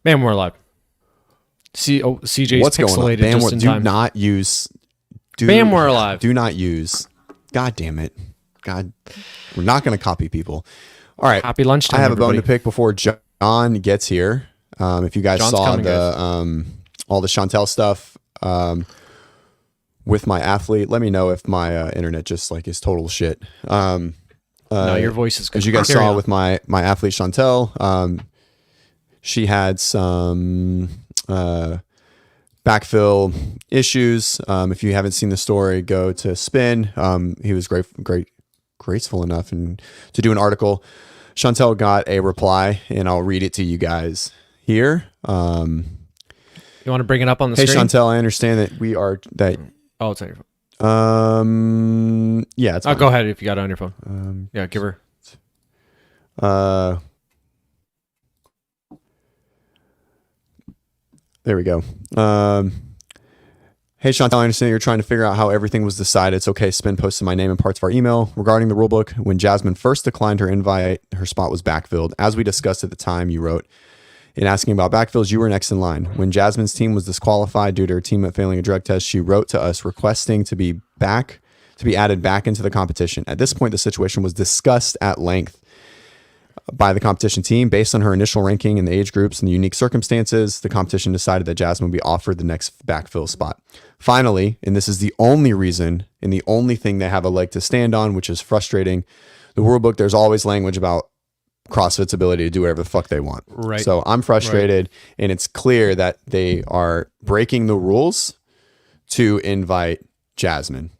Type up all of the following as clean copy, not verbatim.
Man, we're live. CJ's What's going on? pixelated Bam, just in do time. not use. Bam, we're alive. Do not use. God damn it. God, we're not going to copy people. All right. Happy lunchtime, I have everybody. a bone to pick before John gets here. If you guys John's saw coming, all the Chantel stuff with my athlete, let me know if my internet just like is total shit. No, your voice is good. As you guys saw with my athlete Chantel, she had some backfill issues. If you haven't seen the story, go to Spin. He was graceful enough to do an article. Chantel got a reply, and I'll read it to you guys here. You want to bring it up on the screen? Hey Chantel, I understand that we are that. Oh, it's on your phone. Yeah, it's Oh, go ahead if you got it on your phone. Yeah, give her. There we go. Hey Chantel, I understand you're trying to figure out how everything was decided. It's okay. Spin posted my name and parts of our email regarding the rulebook. When Jasmine first declined her invite, her spot was backfilled. As we discussed at the time, you wrote, in asking about backfills, you were next in line. When Jasmine's team was disqualified due to her teammate failing a drug test, she wrote to us requesting to be added back into the competition. At this point, the situation was discussed at length by the competition team. Based on her initial ranking in the age groups and the unique circumstances, the competition decided that Jasmine would be offered the next backfill spot. Finally, and this is the only reason and the only thing they have a leg to stand on, which is frustrating, the rule book, there's always language about CrossFit's ability to do whatever the fuck they want. Right. So I'm frustrated, and it's clear that they are breaking the rules to invite Jasmine.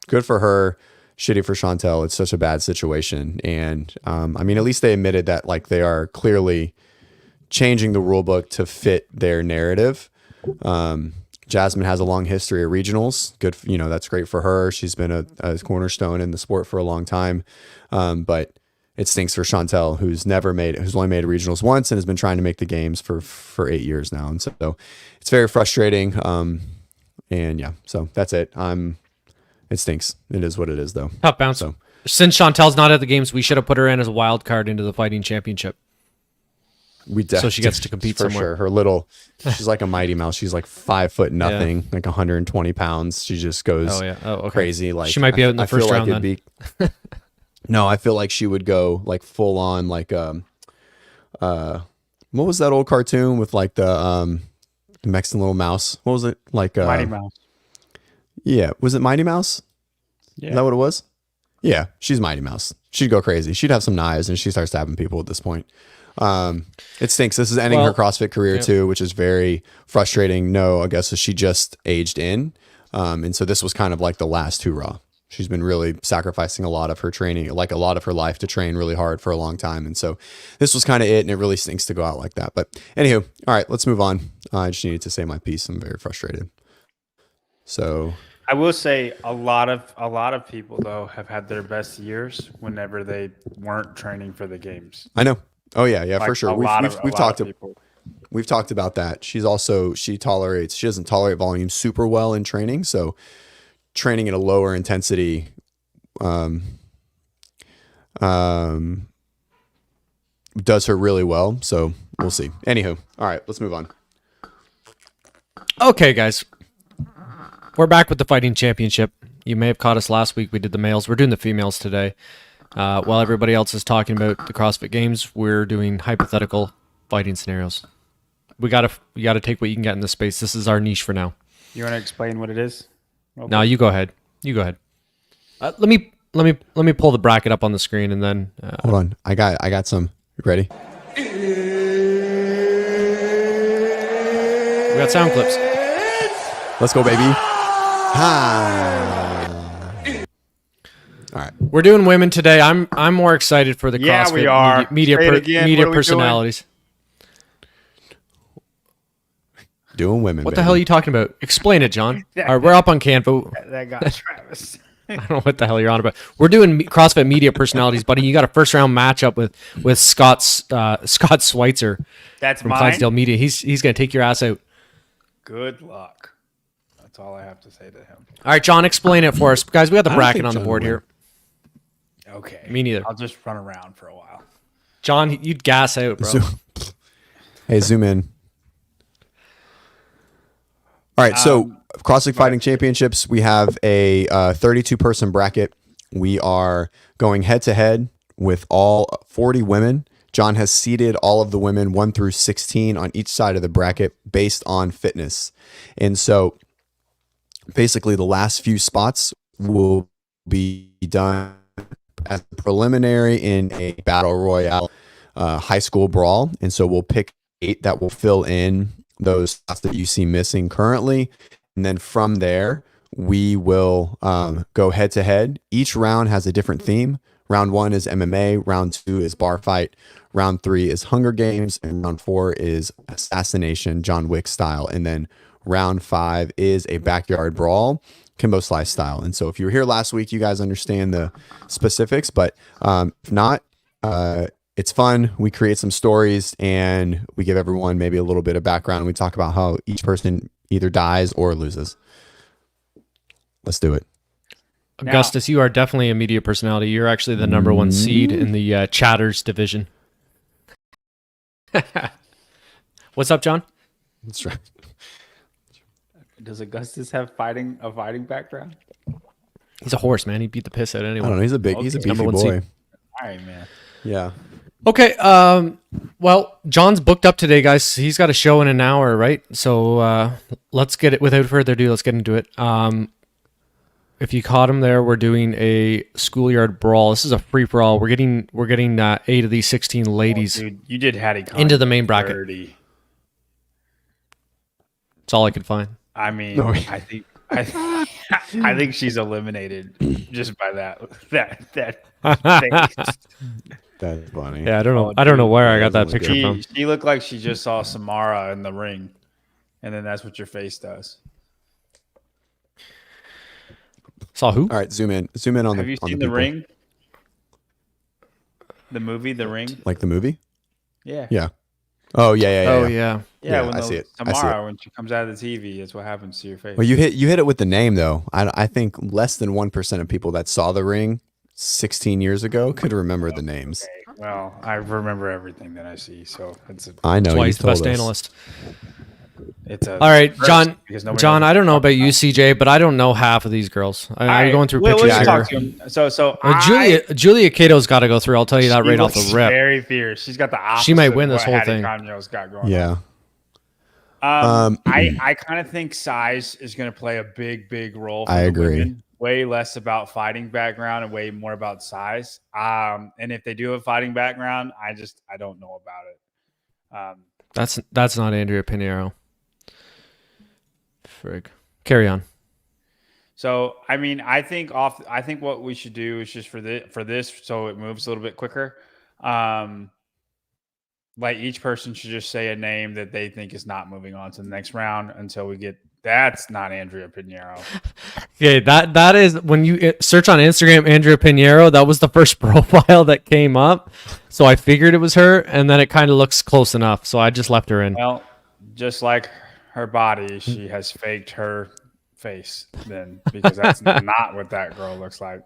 Good for her. Shitty for Chantel. It's such a bad situation. And I mean, at least they admitted that like they are clearly changing the rule book to fit their narrative. Jasmine has a long history of regionals. Good, that's great for her. She's been a cornerstone in the sport for a long time. But it stinks for Chantel, who's only made regionals once and has been trying to make the games for 8 years now. And so it's very frustrating. And yeah, so that's it. It stinks. It is what it is, though. Tough bounce. So, since Chantel's not at the games, we should have put her in as a wild card into the fighting championship. So she gets to compete for somewhere. Sure. She's like a Mighty Mouse. She's like 5 foot nothing, like 120 pounds. She just goes crazy. Like she might be out in the first round then. No, I feel like she would go like full on like what was that old cartoon with like the Mexican little mouse? What was it? Like Mighty Mouse. Yeah, was it Mighty Mouse? Yeah. Is that what it was? Yeah, she's Mighty Mouse. She'd go crazy. She'd have some knives and she starts stabbing people at this point. It stinks. This is ending her CrossFit career too, which is very frustrating. No, I guess she just aged in. And so this was kind of like the last hurrah. She's been really sacrificing a lot of her training, like a lot of her life to train really hard for a long time. And so this was kind of it. And it really stinks to go out like that. But anywho, all right, let's move on. I just needed to say my piece. I'm very frustrated. So I will say a lot of people though have had their best years whenever they weren't training for the games. I know. Oh yeah, like for sure. We've talked about that. She doesn't tolerate volume super well in training. So training at a lower intensity does her really well. So we'll see. Anywho, all right, let's move on. Okay, guys. We're back with the fighting championship. You may have caught us last week. We did the males. We're doing the females today. While everybody else is talking about the CrossFit Games, we're doing hypothetical fighting scenarios. You gotta take what you can get in this space. This is our niche for now. You want to explain what it is? Okay. No, you go ahead. Let me pull the bracket up on the screen and then hold on. I got some. You ready? We got sound clips. Let's go, baby. All right. We're doing women today. I'm more excited for the CrossFit media personalities. Doing women. What the hell are you talking about? Explain it, John. All right, we're up on Canva. That guy Travis. I don't know what the hell you're on about. We're doing CrossFit media personalities, buddy. You got a first round matchup with Scott Schweitzer. That's from mine? Clydesdale Media. He's gonna take your ass out. Good luck. That's all I have to say to him. All right, John, explain it for us, guys. We got the bracket on the board here. Okay. Me neither. I'll just run around for a while. John, you'd gas out, bro. Hey, zoom in. All right, so CrossFit Fighting Championships, we have a 32-person bracket. We are going head-to-head with all 40 women. John has seeded all of the women 1 through 16 on each side of the bracket based on fitness. And so basically the last few spots will be done as a preliminary in a battle royale high school brawl. And so we'll pick 8 that will fill in those spots that you see missing currently. And then from there, we will go head to head. Each round has a different theme. Round 1 is MMA. Round 2 is bar fight. Round 3 is Hunger Games. And round 4 is Assassination, John Wick style. And then round 5 is a backyard brawl, Kimbo Slice style. And so if you were here last week, you guys understand the specifics. But if not, it's fun. We create some stories and we give everyone maybe a little bit of background. We talk about how each person either dies or loses. Let's do it. Augustus, you are definitely a media personality. You're actually the number 1 seed in the chatters division. What's up, John? That's right. Does Augustus have a fighting background? He's a horse, man. He beat the piss out of anyone. I don't know. He's a beefy Number 1 boy. seed. All right, man. Yeah. Okay. Well, John's booked up today, guys. He's got a show in an hour, right? So let's get it. Without further ado, let's get into it. If you caught him there, we're doing a schoolyard brawl. This is a free for all. We're getting 8 of these 16 ladies Dude, you did Hattie Con into the main bracket. dirty. That's all I could find. I mean, No. I think she's eliminated just by that face. That's funny. Yeah, I don't know. Oh, I don't know where I got that that was picture from. She looked like she just saw Samara in the ring, and then that's what your face does. Saw who? All right, zoom in. Zoom in on Have the. you on seen the the people. ring? The movie, The Ring. Like the movie? Yeah. Yeah. Oh yeah. Oh yeah. Yeah, I see it. Samara, when she comes out of the TV, it's what happens to your face. Well, you hit it with the name though. I think less than 1% of people that saw The Ring 16 years ago could remember the names. Okay, well, I remember everything that I see, so I know. That's why you he's the told best us. analyst. it's a All right, first, John. because nobody John, knows I don't know what about I'm you, talking CJ, but I don't know half of these girls. about. I'm All going through right, pictures let's talk here. to him. So Julia Cato's got to go through. I'll tell you that right off the looks rip. Very fierce. She's got the opposite. She might win of this what whole Hattie thing. Conyo's got going Yeah. on. I kind of think size is going to play a big role. For I the agree. Women. Way less about fighting background and way more about size. And if they do have a fighting background, I don't know about it. That's not Andrea Pinheiro. Frig. Carry on. So I mean, I think what we should do is just for this, so it moves a little bit quicker. Like each person should just say a name that they think is not moving on to the next round until we get. That's not Andrea Pinheiro. Yeah, that is when you search on Instagram Andrea Pinheiro. That was the first profile that came up, so I figured it was her, and then it kind of looks close enough, so I just left her in. Well, just like her body, she has faked her face then, because that's not what that girl looks like.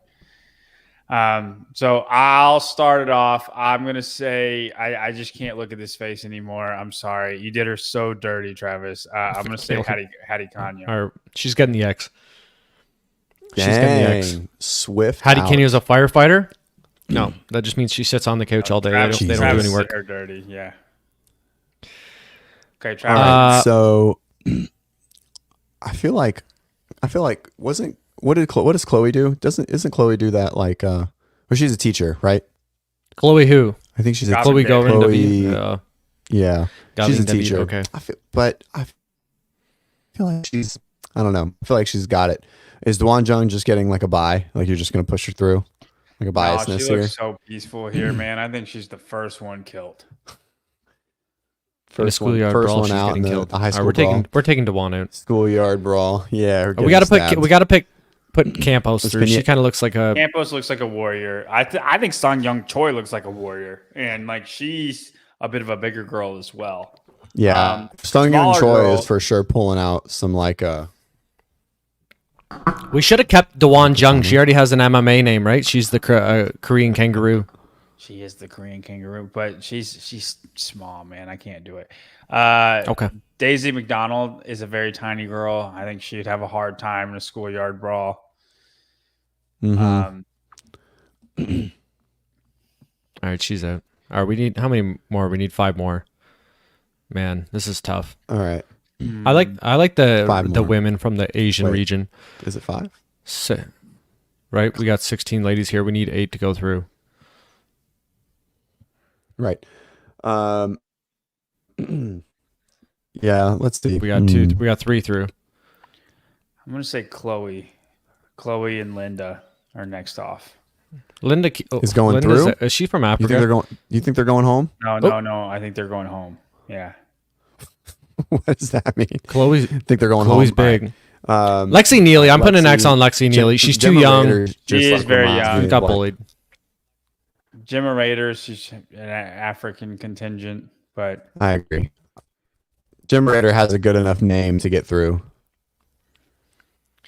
So I'll start it off. I'm gonna say I just can't look at this face anymore. I'm sorry. You did her so dirty, Travis. I'm gonna say Hattie Conyo. Or she's getting the X. She's getting the X. Dang. Swift. Hattie out. Kenyo's a firefighter? No, that just means she sits on the couch all day. They don't do Travis any work. did her dirty, yeah. Okay, All Travis. right, so I feel like what does Chloe do? Isn't Chloe do that like well, she's a teacher, right? Chloe who? I think she's a Goblin Chloe Day. Govan Chloe- W. yeah. Goblin She's a W, teacher. okay. I feel like she's I don't know. I feel like she's got it. Is Dwan Jung just getting like a bye? Like you're just gonna push her through? Like a biasness she here? looks so peaceful here, man. I think she's the first one killed. In the First one schoolyard brawl, she's out getting in killed. the high All school right, brawl. we're taking Dewan out. Schoolyard brawl. Yeah. We gotta put Campos through. She kind of looks like a. Campos looks like a warrior. I think Sun Young Choi looks like a warrior, and like she's a bit of a bigger girl as well. Yeah. Stung smaller Choi girl- is for sure pulling out some like We should have kept Dewan Jung. She already has an MMA name, right? She's the Korean kangaroo. She is the Korean kangaroo, but she's small, man. I can't do it. Okay. Daisy McDonald is a very tiny girl. I think she'd have a hard time in a schoolyard brawl. Mm-hmm. All right, she's out. All right, we need how many more? We need 5 more. Man, this is tough. All right. I like the 5 more. women from the Asian region. Is it 5? Right, we got 16 ladies here. We need 8 to go through. Right. Yeah, let's see. We got 2. We got 3 through. I'm gonna say Chloe. Chloe and Linda are next off. Linda is going through. Is she from You Africa? think they're going? You think they're going home? No. I think they're going home. Yeah. What does that mean? Chloe's Think they're going Chloe's home? big. Right. Lexi Neely. I'm putting an X on Lexi Neely. She's too young. She is very young. She got bullied. Gemma Raiders, she's an African contingent, but I agree. Jim Raider has a good enough name to get through.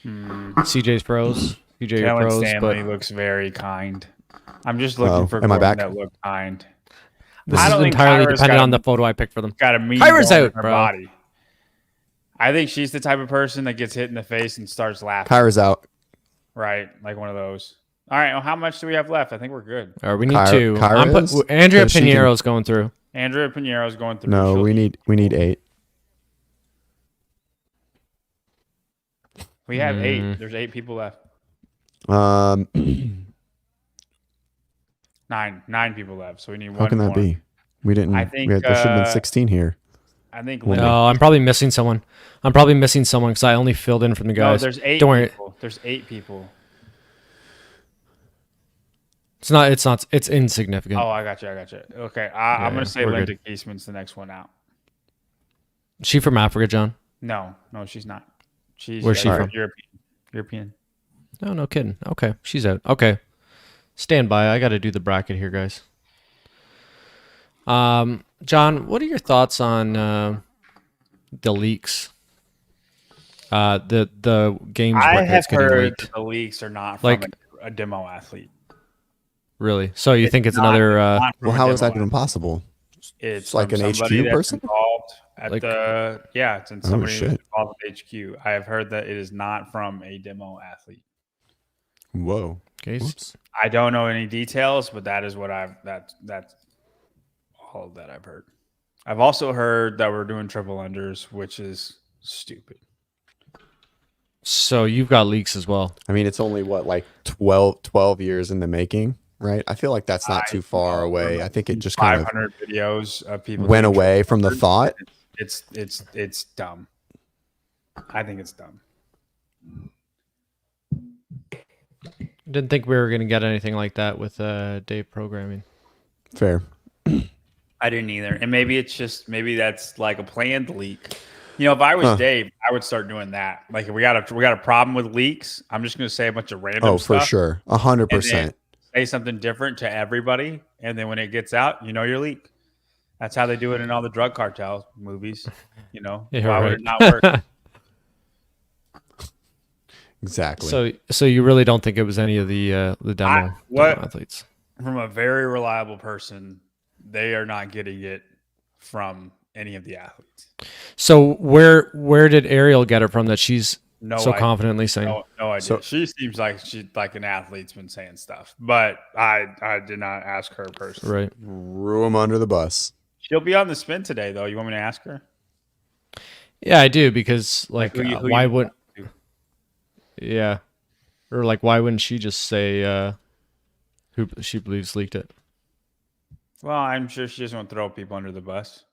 CJ's pros. CJ Kellen pros, Stanley but looks very kind. I'm just looking for am I girls back? that look kind. this I is don't think entirely Kyra's dependent got on the photo I picked for them. Got a mean Kyra's bone in out, her bro. body. I think she's the type of person that gets hit in the face and starts laughing. Kyra's out. Right, like one of those. All right, well, how much do we have left? I think we're good. All right, we need Kyra- 2. Kyra is? Andrea So she can- Pinero's going through. Andrea Pinero's going through. No, we need 8. We have 8. There's 8 people left. 9 9 people left. So we need one. How can that more. be? We didn't. I think, there should have been 16 here. I think. Well, Linda, I'm probably missing someone. Because I only filled in from the no, guys. there's 8 Don't worry. people. There's 8 people. It's not. It's insignificant. Oh, I got you. Okay, I'm gonna say we're Linda good. Keisman's the next one out. She from Africa, John? No, she's not. Where's she from? European. No, no kidding. Okay, she's out. Okay, stand by. I got to do the bracket here, guys. John, what are your thoughts on the leaks? The games I records have getting heard leaked. that the leaks are not from Like- a demo athlete. Really? So you think it's not- another? not from Well, a how is demo that even possible? It's like from an somebody HQ that's person? involved at Like- it's in somebody shit. that's involved with HQ. I have heard that it is not from a demo athlete. Whoa. Okay. Whoops. I don't know any details, but that is what that's all that I've heard. I've also heard that we're doing triple unders, which is stupid. So you've got leaks as well. I mean, it's only like 12 years in the making, right? I feel like that's not too far away. I think it just kind of 500 videos of people went doing away triple from the unders. thought. It's dumb. I think it's dumb. Didn't think we were gonna get anything like that with Dave programming. Fair. I didn't either. And maybe that's like a planned leak. You know, if I was Dave, I would start doing that. Like if we got a problem with leaks, I'm just going to say a bunch of random Oh, stuff. for sure. and 100%. then say something different to everybody, and then when it gets out, you know your leak. That's how they do it in all the drug cartel movies. You know, Yeah, why would right. it not work? Exactly. So you really don't think it was any of the demo athletes? From a very reliable person, they are not getting it from any of the athletes. So where did Ariel get it from that she's No so idea. confidently saying? No idea. So- She seems like an athlete's been saying stuff, but I did not ask her personally. Right. Threw him under the bus. She'll be on the spin today, though. You want me to ask her? Yeah, I do because like Who you why would? talk to? Yeah, or like why wouldn't she just say who she believes leaked it? Well, I'm sure she doesn't want to throw people under the bus.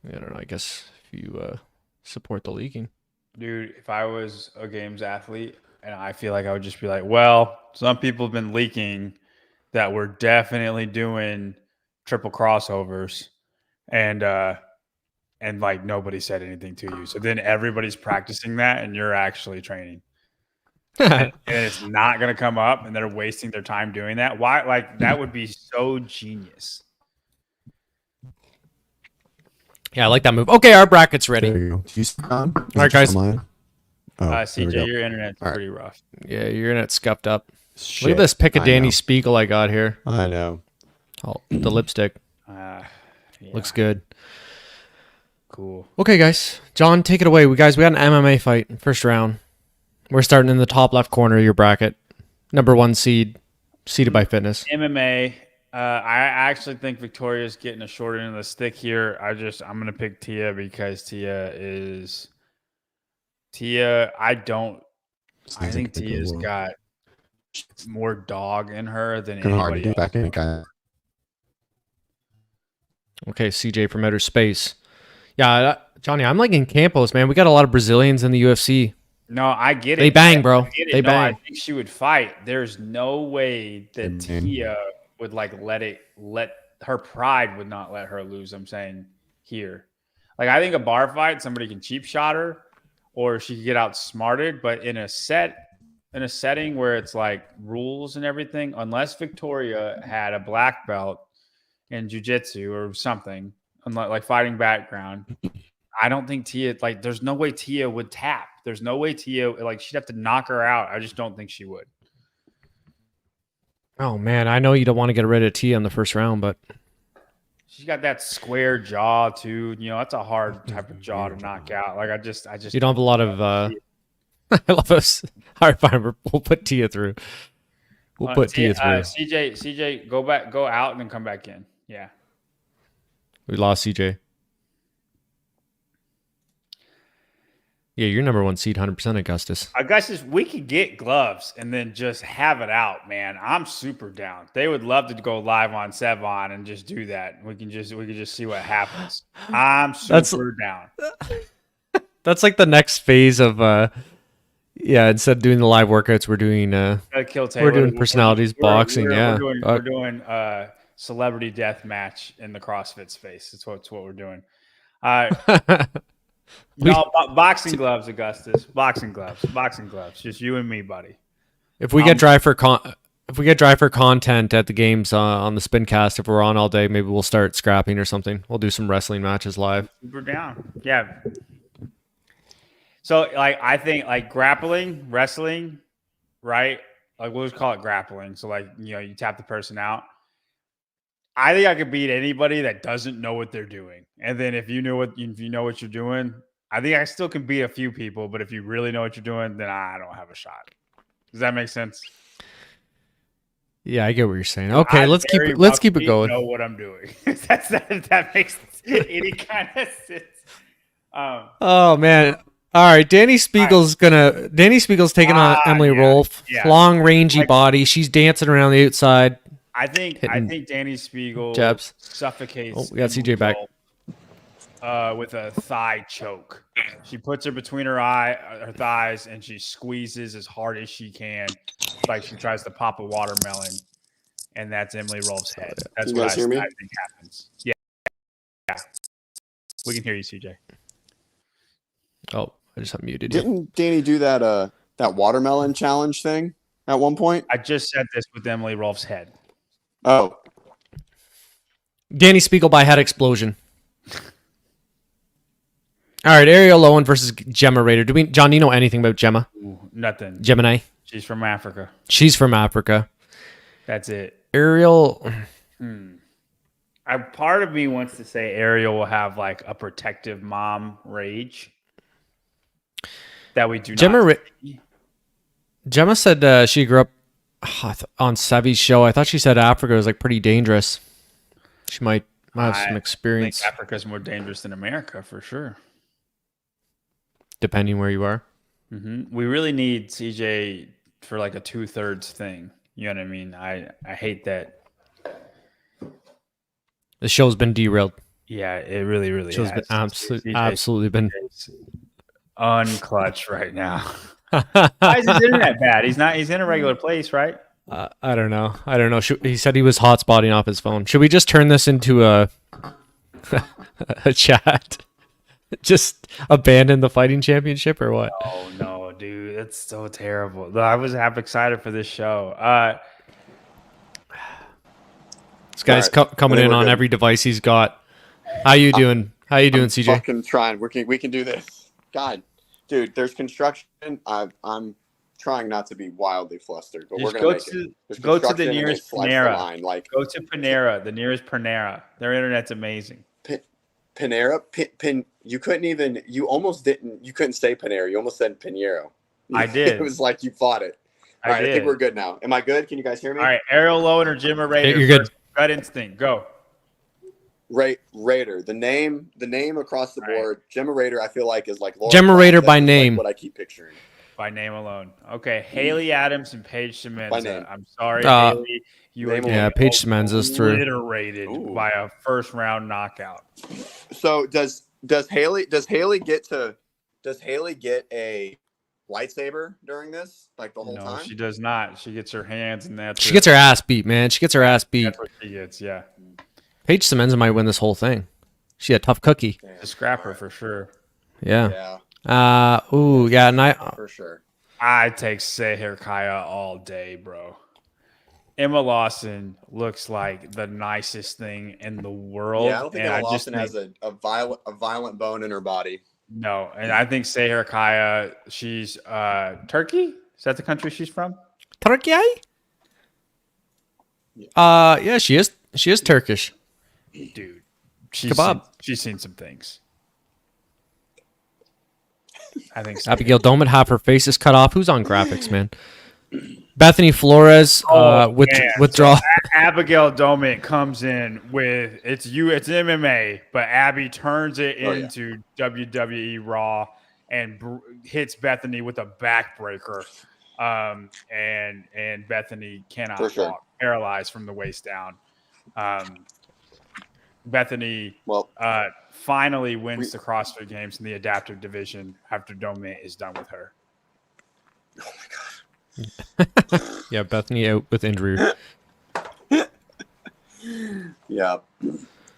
I don't know. I guess if you support the leaking. Dude, if I was a games athlete, and I feel like I would just be like, well, some people have been leaking that we're definitely doing triple crossovers, and like nobody said anything to you. So then everybody's practicing that, and you're actually training. And it's not going to come up, and they're wasting their time doing that. Why? Like that would be so genius. Yeah, I like that move. Okay, our bracket's ready. There you go. Do you see on? All right, guys. Oh, there we CJ, go. your internet's All right. pretty rough. Yeah, your internet's scuffed up. Shit. Look at this pick of I Danny know. Spiegel I got here. I know. Oh, the lipstick. Yeah. Looks good. Cool. Okay, guys. John, take it away. We got an MMA fight, first round. We're starting in the top left corner of your bracket. Number 1 seed, seeded by fitness. MMA. I actually think Victoria's getting a short end of the stick here. I'm gonna pick Tia because I think Tia's got more dog in her than anybody else. Back in, guy. Okay, CJ from outer space. Yeah, Johnny, I'm liking Campos, man. We got a lot of Brazilians in the UFC. No, I get it. They bang, bro. They No, bang. I think she would fight. There's no way that Tia would like let her pride would not let her lose. I'm saying here. Like I think a bar fight, somebody can cheap shot her or she could get outsmarted, but in a setting where it's like rules and everything, unless Victoria had a black belt in jiu-jitsu or something, like fighting background, I don't think Tia, like, there's no way Tia would tap. There's no way Tia, like, she'd have to knock her out. I just don't think she would. Oh, man, I know you don't want to get rid of Tia in the first round, but She's got that square jaw, too. You know, that's a hard type of jaw to knock out. Like, I just. You don't have a lot of, I love us. All right, fine, we'll put Tia through. We'll put Tia through. CJ, go out and then come back in. Yeah. We lost CJ. Yeah, you're number 1 seed, 100% Augustus. Augustus, we could get gloves and then just have it out, man. I'm super down. They would love to go live on Sevon and just do that. We could just see what happens. I'm super down. That's like the next phase of instead of doing the live workouts, we're doing personalities, boxing. We're doing celebrity death match in the CrossFit space. That's what we're doing. No, boxing gloves, Augustus. Boxing gloves. Just you and me, buddy. If we get dry for content at the games on the Spincast, if we're on all day, maybe we'll start scrapping or something. We'll do some wrestling matches live. Super down. Yeah. So, like, I think, like, grappling, wrestling, right? Like, we'll just call it grappling. So, like, you know, you tap the person out. I think I could beat anybody that doesn't know what they're doing. And then if you know what you're doing, I think I still can beat a few people. But if you really know what you're doing, then I don't have a shot. Does that make sense? Yeah, I get what you're saying. Okay, let's keep it going. Know what I'm doing. that makes any kind of sense. Oh man. All right, Danny Spiegel's taking on Emily Rolfe. Yeah. Long, rangy body. She's dancing around the outside. I think Danny Spiegel jabs. suffocates. Oh, we got CJ back. With a thigh choke. She puts her between her thighs, and she squeezes as hard as she can, like she tries to pop a watermelon, and that's Emily Rolfe's head. That's what I think happens. Yeah, we can hear you, CJ. Oh, I just unmuted you. Didn't Danny do that watermelon challenge thing at one point? I just said this with Emily Rolfe's head. Oh. Danny Spiegel by head explosion. All right, Ariel Owen versus Gemma Raider. John, do you know anything about Gemma? Ooh, nothing. Gemini? She's from Africa. That's it. Ariel. Part of me wants to say Ariel will have like a protective mom rage that we do not see. Gemma said she grew up on Sevi's show. I thought she said Africa was like pretty dangerous. She might have some experience. I think Africa's more dangerous than America for sure. Depending where you are. Mm-hmm. We really need CJ for like a 2/3 thing. You know what I mean? I hate that. The show's been derailed. Yeah, it really has. Show's been absolutely been unclutch right now. Why is his internet bad? He's in a regular place, right? I don't know. He said he was hotspotting off his phone. Should we just turn this into a chat? Just abandon the fighting championship or what? Oh no, dude, that's so terrible. I was half excited for this show. This guy's coming in on every device he's got. How you doing? CJ? Fucking trying. We can do this. God, dude, there's construction. I'm trying not to be wildly flustered, but Just we're gonna make it. There's go to the construction and they nearest slice the Panera. line. Like, Go to Panera, the nearest Panera. Their internet's amazing. Panera, you couldn't even. You almost didn't. You couldn't say Panera. You almost said Pinheiro. I did. It was like you fought it. All right, I think we're good now. Am I good? Can you guys hear me? All right, Ariel Lowen or Jim or Raider? You're good. Gut instinct, go. Raider. The name across the board. Gemma Raider, I feel like is like Laura Gemma Croft. Raider That's by just, name. Like what I keep picturing. By name alone. Okay, Haley Adams and Paige By name. Semenza. I'm sorry, Haley. You are Yeah, Paige Semenza's through. obliterated by a first round knockout. So does Haley get a lightsaber during this, like the whole time? No, she does not. She gets her hands, and that's She gets her ass beat, man. She gets her ass beat. That's what she gets. Yeah, Paige Semenza might win this whole thing. She a tough cookie. a scrapper for sure. Yeah. Yeah. And For sure. I take Seher Kaya all day, bro. Emma Lawson looks like the nicest thing in the world. Yeah, I don't think Emma Lawson has a violent bone in her body. No, and I think Seher Kaya, she's Turkey? Is that the country she's from? Turkey? Yeah, she is. She is Turkish. Dude, Kebab. She's seen some things. I think so. Abigail Doman, half her face is cut off. Who's on graphics, man? Bethany Flores, withdraw. So Abigail Doman comes in with it's MMA, but Abby turns it into WWE Raw and hits Bethany with a backbreaker. And Bethany cannot walk, paralyzed from the waist down. Bethany finally wins the CrossFit Games in the adaptive division after Doman is done with her. Oh my god. Yeah, Bethany out with injury. Yeah.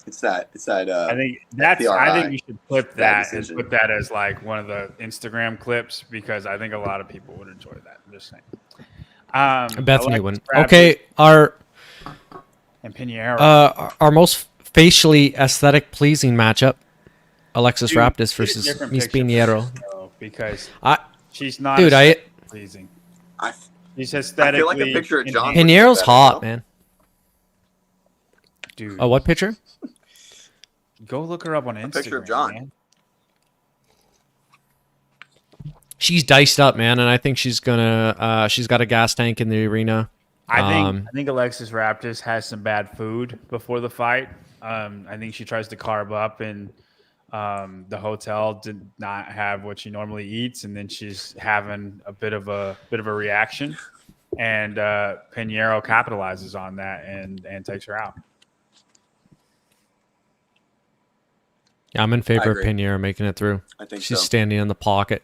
It's that I think you should clip that and put that as like one of the Instagram clips because I think a lot of people would enjoy that. I'm just saying. Bethany win. Okay, our most facially aesthetic pleasing matchup: Alexis Raptis versus Miss Pinheiro. Because she's not pleasing. She's aesthetically. I feel like a picture of John. Pinheiro's hot, man. Dude. Oh, what picture? Go look her up on Instagram. Picture of John. Man. She's diced up, man, and I think she's gonna. She's got a gas tank in the arena. I think Alexis Raptis has some bad food before the fight. I think she tries to carb up, and the hotel did not have what she normally eats, and then she's having a bit of a reaction, and Pinheiro capitalizes on that and takes her out. Yeah, I'm in favor of Pinheiro making it through. I think she's standing in the pocket.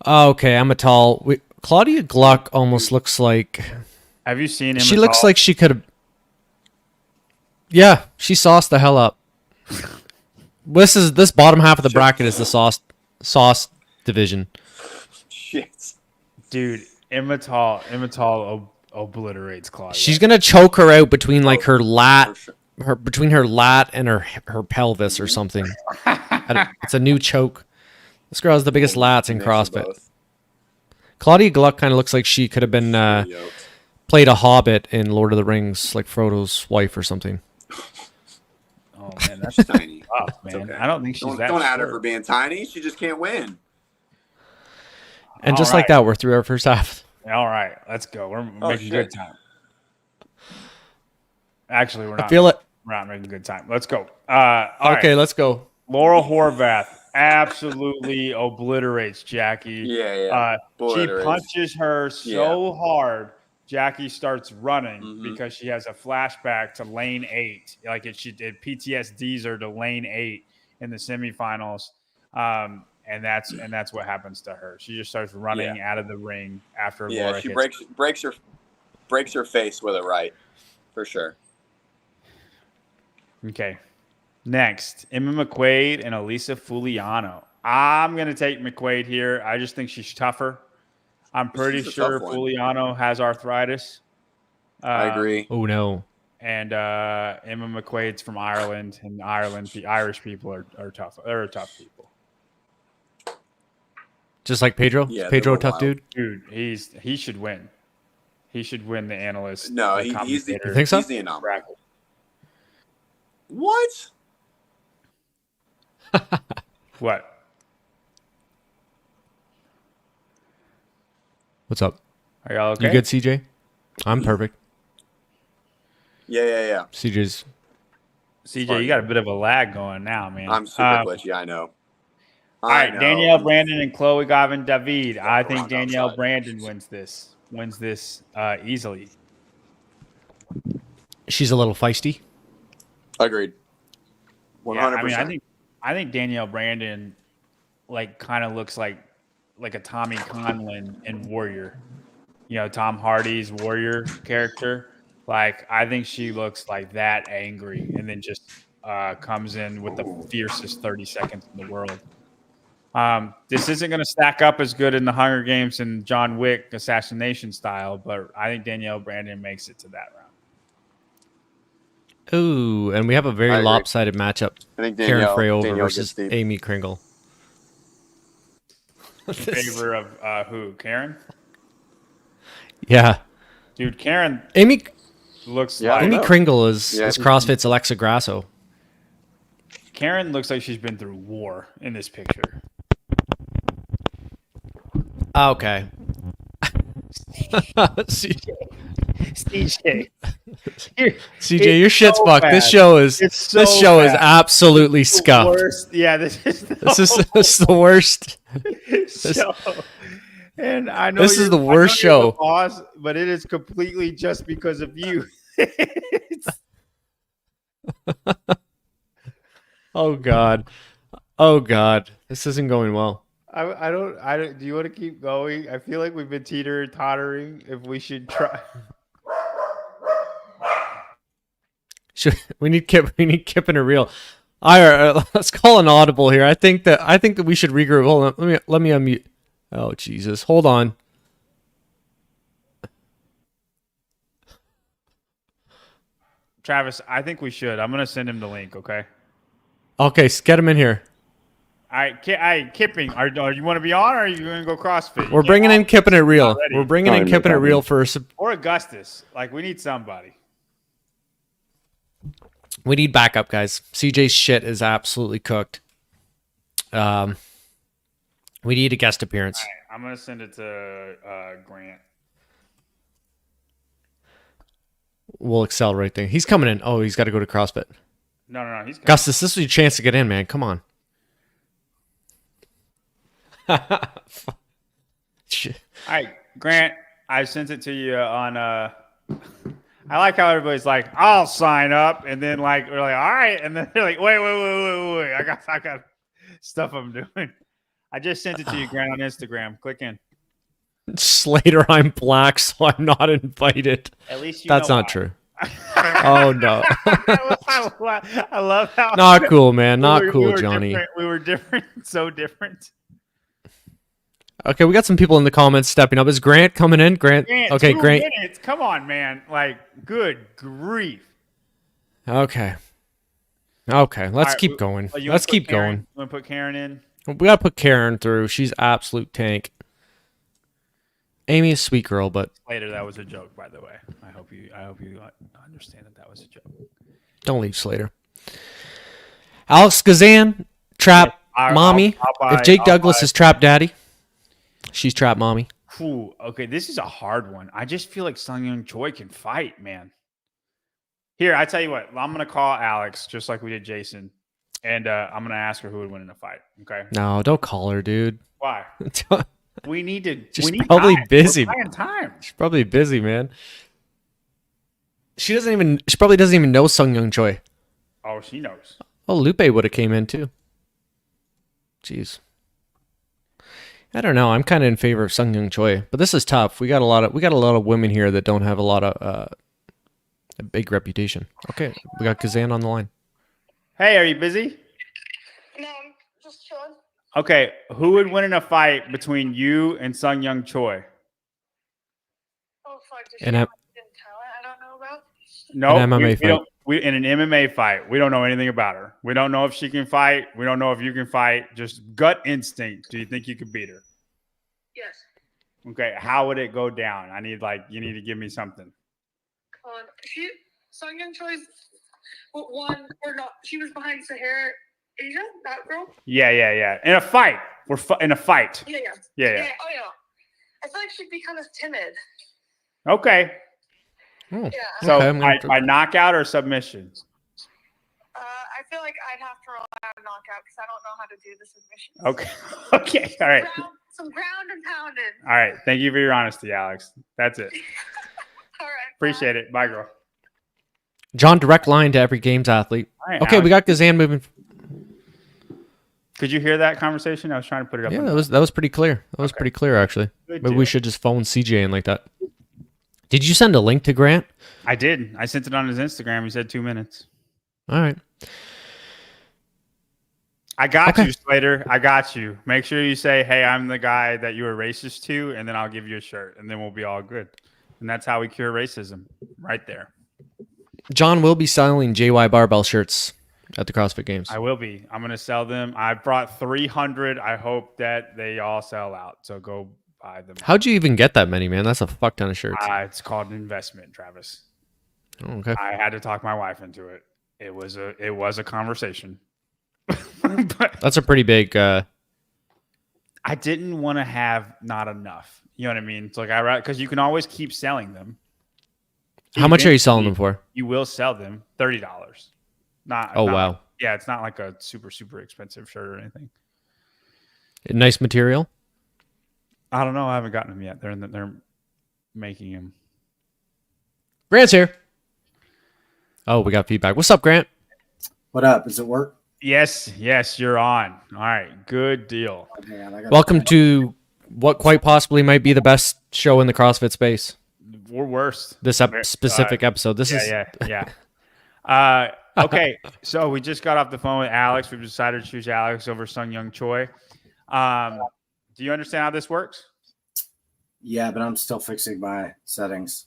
Okay, I'm a tall. Claudia Gluck almost looks like. Have you seen him? She looks like she could have. Yeah, she sauced the hell up. This bottom half of the bracket is the sauce division. Shit, dude, Emma Tall obliterates Claudia. She's gonna choke her out between like her lat. Between her lat and her pelvis or something. It's a new choke. This girl has the biggest lats in CrossFit. Claudia Gluck kind of looks like she could have been played a hobbit in Lord of the Rings, like Frodo's wife or something. Oh man, that's tiny. Tough, man. Okay. I don't think she's that. Don't add her for being tiny. She just can't win. And just like that, we're through our first half. All right, let's go. We're making good time. Actually, we're not. I feel it. We're not making good time. Let's go. Okay, let's go. Laura Horvath absolutely obliterates Jackie. Yeah. She punches her so hard, Jackie starts running because she has a flashback to lane 8. Like she did PTSDs her to lane 8 in the semifinals. And that's what happens to her. She just starts running out of the ring after Laura she hits breaks her face with it right. For sure. Okay. Next, Emma McQuaid and Elisa Fuliano. I'm going to take McQuaid here. I just think she's tougher. I'm pretty sure Fuliano has arthritis. I agree. Oh, no. And Emma McQuaid's from Ireland, and the Irish people are tough. They're tough people. Just like Pedro. Yeah, Pedro, they were tough wild. dude. Dude, he should win. He should win the analyst. No, the he's the commentator You think so? he's the anomaly. bracket. What? What? What's up? Are y'all okay? You good, CJ? I'm perfect. Yeah. CJ's. CJ, you got a bit of a lag going now, man. I'm super glitchy. I know. All right, Danielle, Brandon, and Chloe, Gavin, David. I think around Danielle, outside. Brandon wins this easily. She's a little feisty. Agreed. 100%. Yeah, I mean, I think Danielle Brandon like kind of looks like a Tommy Conlon in Warrior. You know, Tom Hardy's Warrior character. Like, I think she looks like that angry and then just comes in with the fiercest 30 seconds in the world. This isn't going to stack up as good in the Hunger Games and John Wick Assassination style, but I think Danielle Brandon makes it to that round. Ooh, and we have a very I agree. lopsided matchup. I think Karen Freyover Danielle versus gets the- Amy Kringle. In favor of who? Karen? Yeah. Dude, Karen Amy looks Yeah, I like Amy know. Kringle is Yeah. CrossFit's Alexa Grasso. Karen looks like she's been through war in this picture. Okay. CJ. CJ, your shit's so fucked. bad. This show is It's so this show is bad. absolutely scuffed. Worst. Yeah, this is This is the worst. show. And I know This is you're- the I know worst you're the show. boss, but it is completely just because of you. Oh god. Oh god. This isn't going well. I don't. Do you want to keep going? I feel like we've been tottering. If we should try. We need Kip in a reel. Let's call an audible here. I think that we should regroup. Hold on. Let me unmute. Oh Jesus. Hold on. Travis, I think we should. I'm gonna send him the link. Okay. Okay, get him in here. All right, Kipping. Are you want to be on, or are you gonna go CrossFit? We're bringing in Kip in it real. Already. We're bringing in Kip in it real first. or Augustus. Like, we need somebody. We need backup, guys. CJ's shit is absolutely cooked. We need a guest appearance. All right, I'm gonna send it to Grant. We'll accelerate things. He's coming in. Oh, he's got to go to CrossFit. No, he's coming. Gustus, this is your chance to get in, man. Come on. Shit. All right, Grant, I sent it to you on. I like how everybody's like, "I'll sign up," and then like we're like, "All right," and then they're like, "Wait, I got stuff I'm doing." I just sent it to you, Grant, on Instagram. Click in. Slater, I'm black, so I'm not invited. At least you That's know not why. true. Oh, no. I love how Not cool, man. Not we cool, were Johnny. different. We were different, so different. Okay, we got some people in the comments stepping up. Is Grant coming in? Grant. Okay, 2 Grant. minutes. Come on, man. Like, good grief. Okay. Okay, let's right, keep going. You Let's wanna put keep Karen- going. You want to put Karen in? We got to put Karen through. She's absolute tank. Amy is a sweet girl, but Later, that was a joke, by the way. I hope you understand that was a joke. don't leave Slater. Alex Gazan, trap mommy. If Jake Douglas is trap daddy, she's trap mommy. Ooh, okay, this is a hard one. I just feel like Sung Young Choi can fight, man. Here, I tell you what. I'm gonna call Alex just like we did Jason, and I'm gonna ask her who would win in a fight. Okay? No, don't call her, dude. Why? We need to. She's we need probably time. busy. We're buying time. She's probably busy, man. She probably doesn't even know Sung Young Choi. Oh, she knows. Oh, Lupe would have came in too. Jeez. I don't know. I'm kind of in favor of Sung Young Choi, but this is tough. We got a lot of women here that don't have a lot of a big reputation. Okay, we got Kazan on the line. Hey, are you busy? No, I'm just chilling. Okay, who would win in a fight between you and Sung Young Choi? Oh, fuck. Does she And have hidden talent I don't know about? No, An MMA we fight. don't. We in an MMA fight. We don't know anything about her. We don't know if she can fight. We don't know if you can fight. Just gut instinct. Do you think you could beat her? Yes. Okay, how would it go down? You need to give me something. Sung Young Choi's won, or not? She was behind Sahara Asia, that girl. Yeah. In a fight, in a fight. Yeah. Yeah. Oh yeah. I feel like she'd be kind of timid. Okay. Oh, Yeah. So okay, by knockout or submission? I feel like I'd have to rely on knockout because I don't know how to do the submissions. Okay. Okay. All right. Some ground and pounded. All right. Thank you for your honesty, Alex. That's it. All right. Appreciate it. Bye, girl. John, direct line to every games athlete. All right, Okay, Alex. we got Gazan moving. Could you hear that conversation? I was trying to put it up. Yeah, on that was pretty clear. That was pretty clear, actually. Good Maybe deal. we should just phone CJ in like that. Did you send a link to Grant? I did. I sent it on his Instagram. He said 2 minutes. All right. I got Okay. you, Slater. I got you. Make sure you say, hey, I'm the guy that you were racist to, and then I'll give you a shirt, and then we'll be all good. And that's how we cure racism right there. John will be selling JY barbell shirts at the CrossFit Games. I will be. I'm going to sell them. I brought 300. I hope that they all sell out. So go buy them. How'd you even get that many, man? That's a fuck ton of shirts. It's called an investment, Travis. Oh, okay. I had to talk my wife into it. It was a conversation. But That's a pretty big. I didn't want to have not enough. You know what I mean? It's like because you can always keep selling them. How much are you selling them for? You will sell them $30. Oh, wow. Yeah, it's not like a super expensive shirt or anything. Nice material. I don't know. I haven't gotten them yet. They're making them. Grant's here. Oh, we got feedback. What's up, Grant? What up? Does it work? Yes, you're on. All right, good deal. Hang on, I gotta- Welcome to what quite possibly might be the best show in the CrossFit space. We're worse. This specific episode. This is Yeah. Okay, so we just got off the phone with Alex. We've decided to choose Alex over Sung Young Choi. Do you understand how this works? Yeah, but I'm still fixing my settings.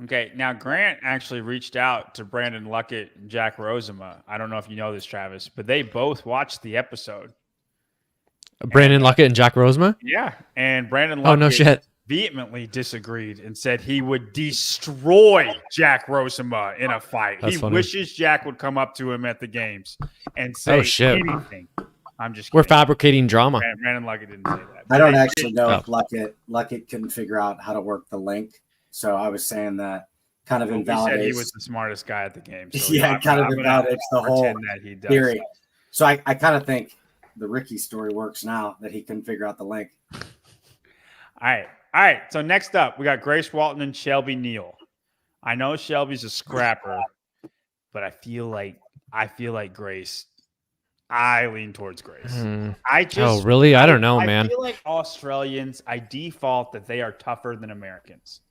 Okay, now Grant actually reached out to Brandon Luckett and Jack Rosema. I don't know if you know this, Travis, but they both watched the episode. Brandon Luckett and Jack Rosema. Yeah, and Brandon Luckett Oh, no shit. vehemently disagreed and said he would destroy Jack Rosema in a fight. That's He funny. wishes Jack would come up to him at the games and say Oh, shit. anything. I'm just We're kidding. fabricating drama. Brandon Luckett didn't say that. I don't actually know Oh. if Luckett couldn't figure out how to work the link. So I was saying that kind of Well, we said he invalidates was the smartest guy at the game. So Yeah, I'm kind of gonna invalidates the whole pretend that he does. theory. So I kind of think the Ricky story works now that he couldn't figure out the link. All right. So next up, we got Grace Walton and Shelby Neal. I know Shelby's a scrapper, but I feel like Grace. I lean towards Grace. Oh, really? I don't know, I man. feel like Australians, I default that they are tougher than Americans.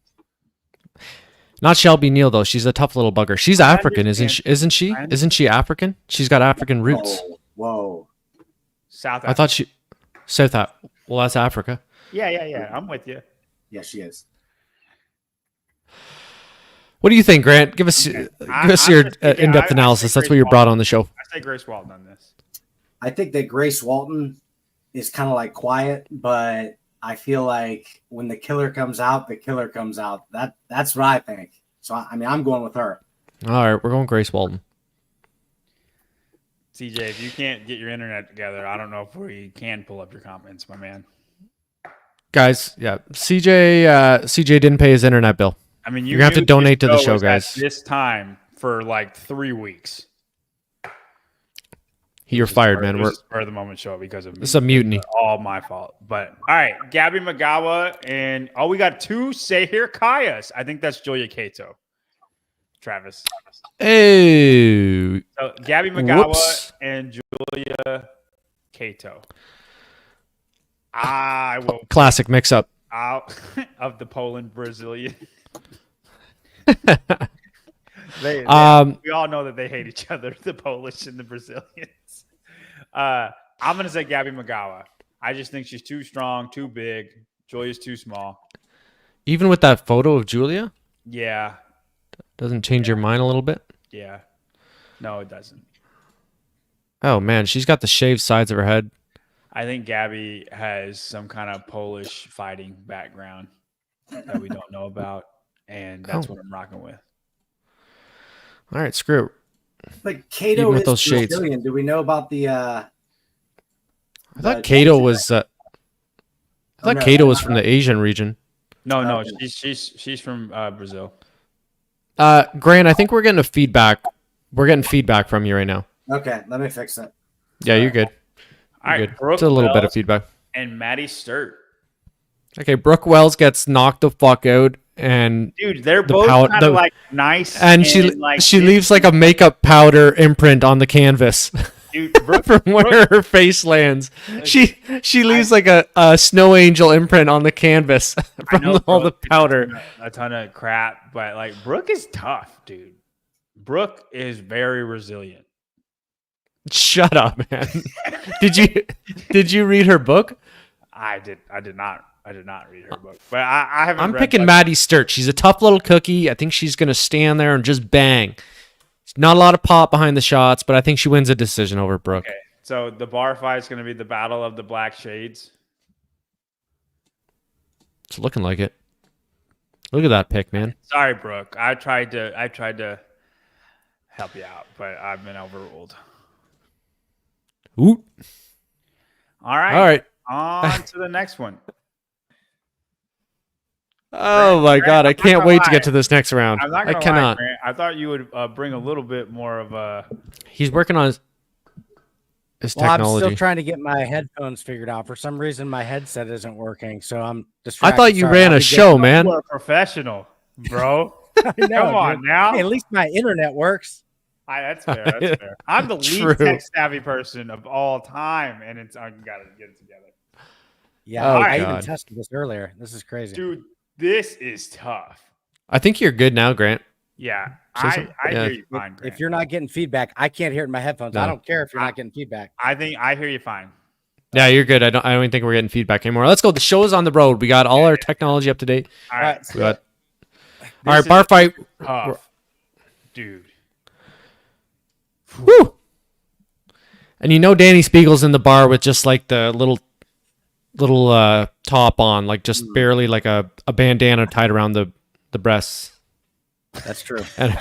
Not Shelby Neal though. She's a tough little bugger. She's African, isn't she? Isn't she? I Isn't she African? She's got African roots. Whoa. South. I thought she said that. Well, that's Africa. Yeah. I'm with you. Yeah, she is. What do you think, Grant? Give us I'm your just thinking- in-depth I analysis. say That's what you're Grace brought on the show. I say Grace Walton on this. I think that Grace Walton is kind of like quiet, but I feel like when the killer comes out, the killer comes out. That's what I think. So I mean, I'm going with her. All right, we're going Grace Walton. CJ, if you can't get your internet together, I don't know if we can pull up your comments, my man. Guys, yeah, CJ didn't pay his internet bill. I mean, You're gonna have to knew donate to the this show, was at guys. This time for like 3 weeks. You're fired, man. We're We're spur of the moment show because of me. this is a mutiny. All my fault. But all right, Gabby Magawa and we got 2 Sahir Kayas. I think that's Julia Cato. Travis. Hey, So Gabby Magawa Whoops. and Julia Cato. I will classic mix-up. out of the Poland Brazilian. We all know that they hate each other, the Polish and the Brazilians. I'm gonna say Gabby Magawa. I just think she's too strong, too big. Julia's too small. Even with that photo of Julia, Yeah. doesn't change your mind a little bit. No, it doesn't. Oh man, she's got the shaved sides of her head. I think Gabby has some kind of Polish fighting background that we don't know about, and that's what I'm rocking with. All right, screw it. But Kato Even with is those shades. Brazilian. Do we know about the? I thought Kato was. I thought Kato was from the Asian region. No, she's from Brazil. Grant, I think we're getting a feedback. We're getting feedback from you right now. Okay, let me fix it. Yeah, you're good. All right, Good. Brooke It's a little bit of Wells feedback. and Maddie Sturt. Okay, Brooke Wells gets knocked the fuck out, and Dude, they're both kind of like nice, and she leaves like a makeup powder imprint on the canvas. Dude, Brooke, from where her face lands. She leaves like a snow angel imprint on the canvas from all the powder. A ton of crap, but like Brooke is tough, dude. Brooke is very resilient. Shut up, man. Did you read her book? I did not read her book, but I haven't. I'm picking Maddie Sturt. She's a tough little cookie. I think she's gonna stand there and just bang. Not a lot of pop behind the shots, but I think she wins a decision over Brooke. Okay, so the bar fight is going to be the battle of the black shades. It's looking like it. Look at that pick, man. Sorry, Brooke. I tried to help you out, but I've been overruled. Ooh. All right. All right. On to the next one. Oh my God! I can't wait to get to this next round. I'm not I gonna cannot. lie, Grant. I thought you would bring a little bit more of a. He's working on his Well, technology. I'm still trying to get my headphones figured out. For some reason, my headset isn't working, so I'm I distracted. thought you Sorry, ran I'll a be show, getting- man. You are a professional, bro. I know, Come on dude. now. Hey, at least my internet works. That's fair. That's fair. I'm the least True. tech savvy person of all time, and I gotta get it together. Yeah, Oh, I God. even tested this earlier. This is crazy. Dude, this is tough. I think you're good now, Grant. Yeah, Say so? I Yeah. hear you fine. Grant. If you're not getting feedback, I can't hear it in my headphones. No. I don't care if you're not getting feedback. I think I hear you fine. Yeah, you're good. I don't even think we're getting feedback anymore. Let's go. The show is on the road. We got all our technology up to date. All right, We got This all right, is bar fight. tough, dude. Woo! And you know Danny Spiegel's in the bar with just like the little top on, like just barely like a bandana tied around the breasts That's true. and,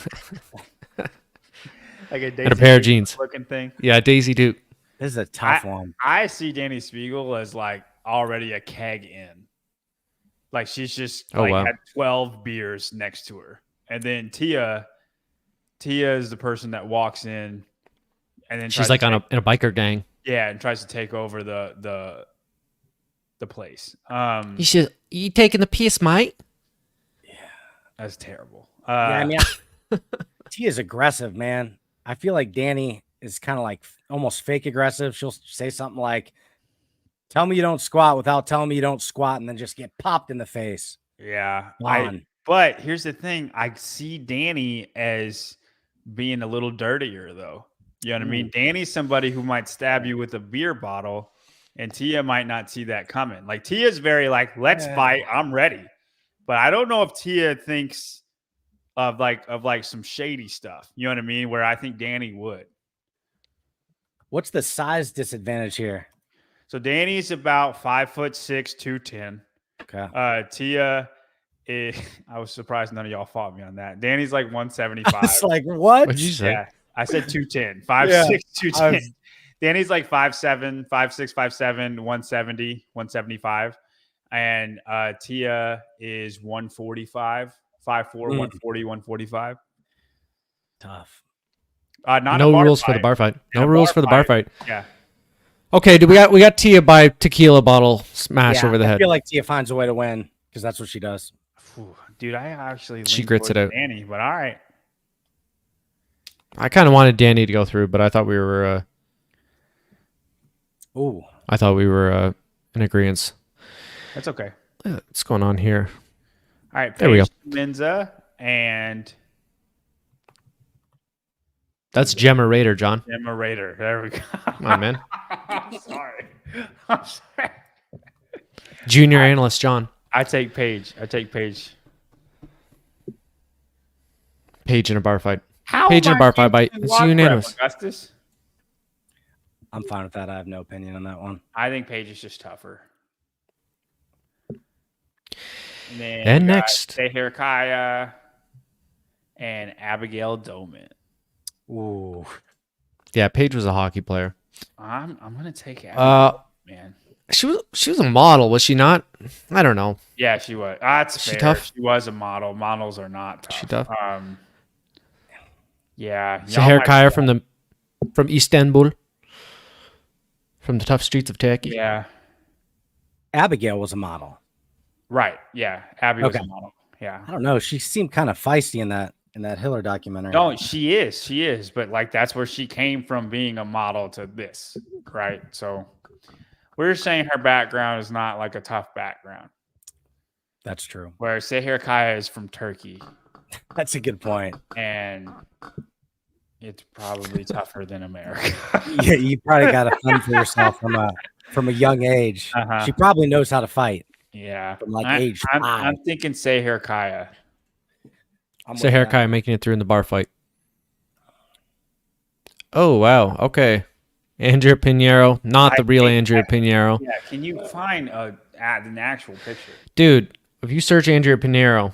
Like a, and a pair of jeans. looking thing. Yeah, Daisy Duke. This is a tough one. I see Danny Spiegel as like already a keg in. Like she's just Oh, like wow. had 12 beers next to her. And then Tia is the person that walks in and then She's tries like to in a biker gang. and tries to take over the place. said, "You taking the piss, mate?" That's terrible. Yeah, I mean, T is aggressive, man. I feel like Danny is kind of like almost fake aggressive. She'll say something like, "Tell me you don't squat," without telling me you don't squat, and then just get popped in the face. Yeah. On. But here's the thing. I see Danny as being a little dirtier, though. You know what I mean? Danny's somebody who might stab you with a beer bottle, and Tia might not see that coming. Like, Tia's very like, let's fight. I'm ready. But I don't know if Tia thinks of like some shady stuff. You know what I mean? Where I think Danny would. What's the size disadvantage here? So Danny's about 5'6", 210. Okay. Tia is, I was surprised none of y'all fought me on that. Danny's like 175. It's like, what? What'd you say? Yeah, I said 210. 5'6", Yeah, 210. Danny's like 5'7", 5'6", 5'7", 170, 175. And Tia is 145, 5'4", 140, 145. Tough. Not No a bar rules fight. for the bar fight. In No a rules bar for the bar fight. Yeah. Okay, we got Tia by tequila bottle smash over the I head. feel like Tia finds a way to win because that's what she does. Whew, dude, I actually She lean grits it towards out. Danny, but all right. I kind of wanted Danny to go through, but I thought we were Ooh. in agreement. That's okay. What's going on here? All right, There we go. Menza and That's Gemma Raider, John. Emma Rader. There we go. Come on, man. I'm sorry. I'm sorry. Junior analyst, John. I take Paige. Page in a bar fight. How Page in am a bar I fight by using it's log prep, unanimous. Augustus? I'm fine with that. I have no opinion on that one. I think Paige is just tougher. And then And we got next. Sahir Kaya and Abigail Doman. Ooh. Yeah, Paige was a hockey player. I'm gonna take Abigail, man. She was a model, was she not? I don't know. Yeah, she was. That's She fair. tough? She was a model. Models are not tough. She tough? Yeah. Sahir Kaya from Istanbul, from the tough streets of Turkey. Yeah. Abigail was a model. Right. Yeah. Abby was Okay. a model. Yeah. I don't know. She seemed kind of feisty in that Hiller documentary. No, she is. But like that's where she came from, being a model to this, right? So we're saying her background is not like a tough background. That's true. Where Sahir Kaya is from Turkey, That's a good point. and it's probably tougher than America. Yeah, you probably got to fend for yourself from a young age. Uh-huh. She probably knows how to fight. Yeah. From like age I'm 5. thinking Sahir Kaya. I'm with Sahir that. Kaya making it through in the bar fight. Oh, wow. Okay. Andrea Pinheiro, not the real Andrea Pinheiro. Yeah. Can you find an actual picture? Dude, if you search Andrea Pinheiro,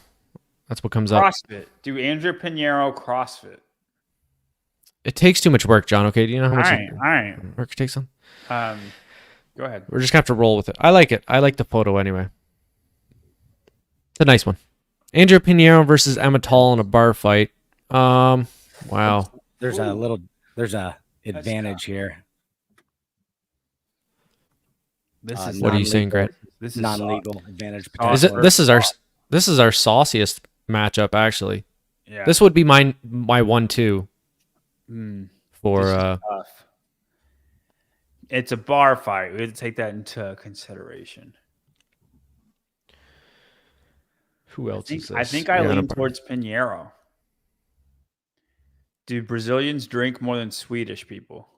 that's what comes up. CrossFit. Do Andrea Pinheiro CrossFit? It takes too much work, John. Okay, do you know how much All right. work it takes on? Go ahead. We're just gonna have to roll with it. I like it. I like the photo anyway. It's a nice one. Andrea Pinheiro versus Emma Tall in a bar fight. Wow. There's a advantage here. This is What are you saying, Grant? this is Non-legal advantage. Oh, Is potentially. it? This is our sauciest matchup actually. Yeah. This would be my 1-2 for This is tough. It's a bar fight. We have to take that into consideration. who else is this? I think I Yeah, lean no problem. towards Pinheiro. Do Brazilians drink more than Swedish people?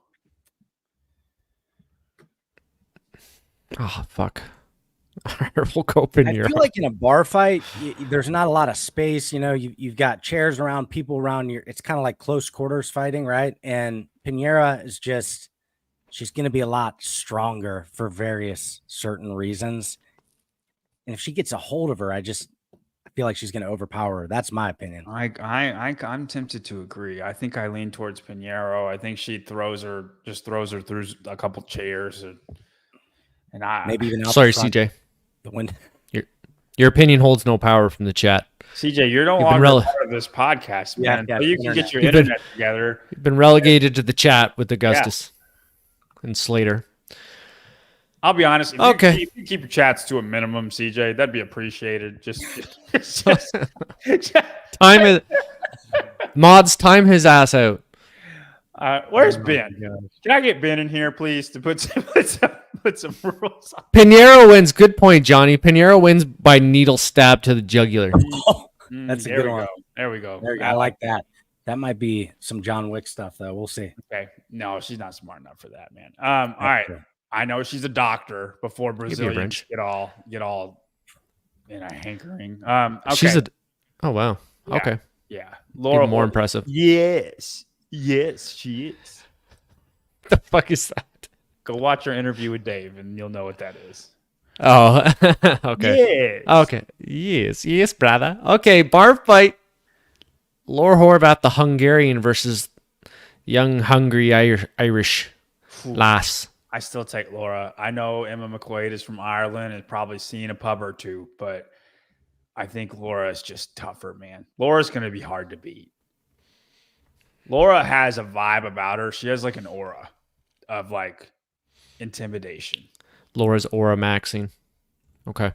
Oh fuck. We'll go I Pinheiro. feel like in a bar fight, there's not a lot of space. You know, you've got chairs around, people around you. It's kind of like close quarters fighting, right? And Pinheiro is she's going to be a lot stronger for various certain reasons. And if she gets a hold of her, I feel like she's going to overpower her. That's my opinion. I'm tempted to agree. I think I lean towards Pinheiro. I think she throws her through a couple chairs, and Maybe even out Sorry, the front, CJ. the wind. Your opinion holds no power from the chat. CJ, you're no You've been longer part of this podcast, Yeah, man. yeah, So you can get your You've been- internet together. You've been relegated to the chat with Augustus and Slater. I'll be honest. If Okay. you keep your chats to a minimum, CJ, that'd be appreciated. Just Time is mods. Time his ass out. where's Ben? Can I get Ben in here, please, to put some rules on? Pinheiro wins. Good point, Johnny. Pinheiro wins by needle stab to the jugular. That's a There good we one. go. There we go. I like that. That might be some John Wick stuff, though. We'll see. Okay. No, she's not smart enough for that, man. All right. true. I know she's a doctor before me a Brazilians wrench. get all in a hankering. Okay. She's a. Oh wow. Yeah. Okay. Yeah. Even Laura more Horton. impressive. Yes, she is. The fuck is that? Go watch her interview with Dave, and you'll know what that is. Oh. Okay. Yes. Okay. Yes, brother. Okay. Bar fight. Laura Horvath, the Hungarian versus young hungry Irish lass. I still take Laura. I know Emma McQuaid is from Ireland and probably seen a pub or two, but I think Laura is just tougher, man. Laura's going to be hard to beat. Laura has a vibe about her. She has like an aura of like intimidation. Laura's aura maxing. Okay.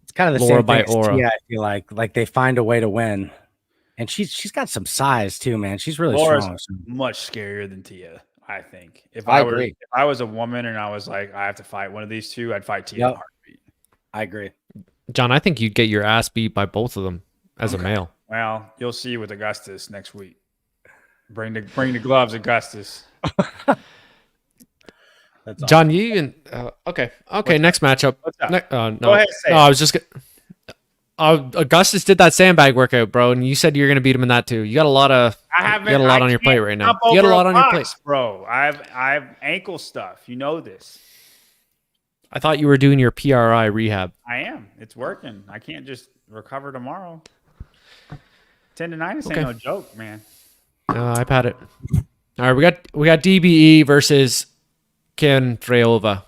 It's kind of the Laura same by thing as aura. Tia, I feel like they find a way to win. And she's got some size too, man. She's really Laura's strong. So- much scarier than Tia, I think. If I I were agree. if I was a woman and I was like, I have to fight one of these two, I'd fight Tia in a Yep. heartbeat. I agree. John, I think you'd get your ass beat by both of them as a male. Well, you'll see with Augustus next week. Bring the gloves, Augustus. That's John, you even okay. Next matchup. What's up? No, Go ahead, say no. it. I was just. Augustus did that sandbag workout, bro, and you said you're gonna beat him in that too. You got a lot of. I You got a lot on your plate right now. You got a lot on your plate, bro. I have ankle stuff. You know this. I thought you were doing your PRI rehab. I am. It's working. I can't just recover tomorrow. Tendonitis Okay. ain't no joke, man. I've had it. All right, we got DBE versus Ken Freova.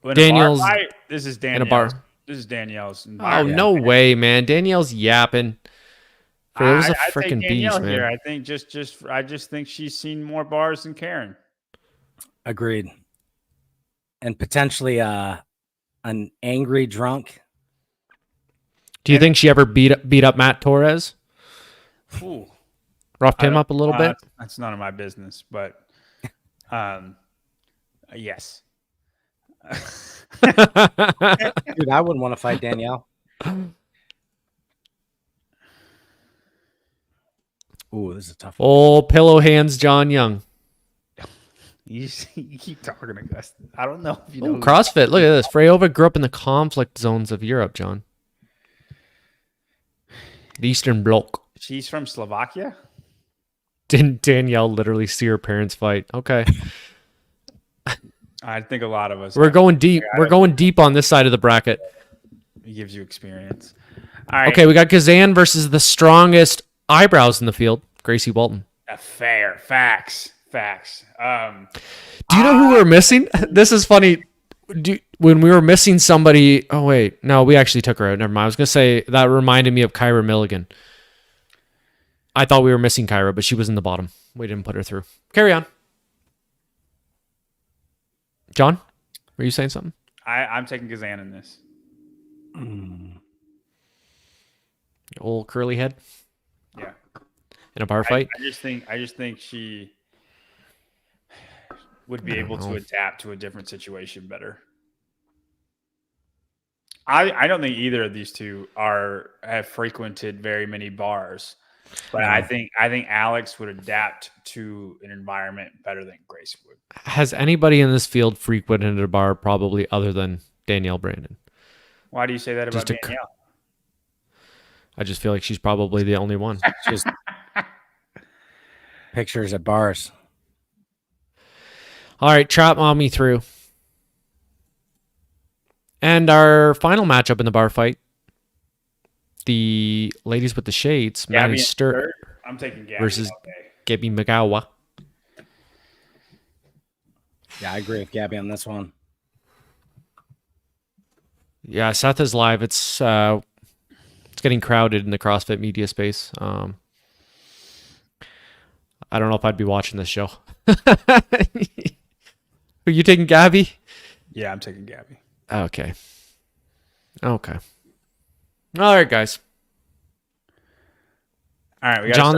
When Daniel's a bar fight, this is Danielle's. in a bar. This is Danielle's. Oh no way, man! Danielle's yapping. Freova's a I take freaking Danielle beast, here. man. I think I just think she's seen more bars than Karen. Agreed. And potentially an angry drunk. Do you think she ever beat up Matt Torres? Ooh. Roughed him up a little bit? That's none of my business, but yes. Dude, I wouldn't want to fight Danielle. Ooh, this is a tough one. Old pillow hands, John Young. You keep talking to Gus. I don't know if you Oh, know. CrossFit. Look at this. Freova grew up in the conflict zones of Europe, John. The Eastern Bloc. She's from Slovakia. Didn't Danielle literally see her parents fight? Okay. I think a lot of us. We're going deep. We're going deep on this side of the bracket. It gives you experience. All right. Okay, we got Kazan versus the strongest eyebrows in the field, Gracie Walton. Fair. Facts. Do you know who we're missing? This is funny. When we were missing somebody, oh wait, no, we actually took her out. Never mind. I was gonna say that reminded me of Kyra Milligan. I thought we were missing Kyra, but she was in the bottom. We didn't put her through. Carry on. John, were you saying something? I'm taking Kazan in this. Old curly head Yeah. in a bar fight. I just think she would be able to adapt to a different situation better. I don't think either of these two have frequented very many bars, but I think Alex would adapt to an environment better than Grace would. Has anybody in this field frequented a bar probably other than Danielle Brandon? Why do you say that about Just Danielle? I just feel like she's probably the only one. Just pictures at bars. All right, trap mommy through. And our final matchup in the bar fight, the ladies with the shades, Maddie Sturt I'm taking Gabby versus all day. Gabby McGowa. Yeah, I agree with Gabby on this one. Yeah, Seth is live. It's getting crowded in the CrossFit media space. I don't know if I'd be watching this show. Are you taking Gabby? Yeah, I'm taking Gabby. Okay. All right, guys. All right, we got John,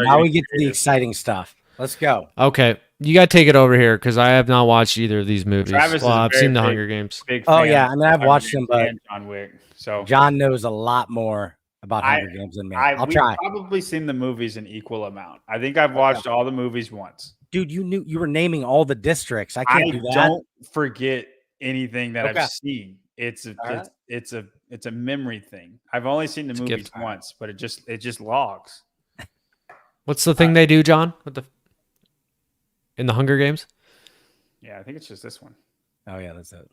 Now we get to the exciting stuff. Let's go. Okay, you got to take it over here because I have not watched either of these movies. Travis is Well, a I've very seen The big- Hunger Games. Big Oh, fan yeah, I mean, I've of watched Hunger them, but- Games and John Wick. So John knows a lot more about Hunger Games than me. I'll we've try. probably seen the movies an equal amount. I think I've watched all the movies once. Dude, you were naming all the districts. I can't do that. Don't forget anything that Okay. I've seen. It's a memory thing. I've only seen the It's movies gift. once, but it just logs. What's the thing they do, John? In the Hunger Games? Yeah, I think it's just this one. Oh yeah, that's it.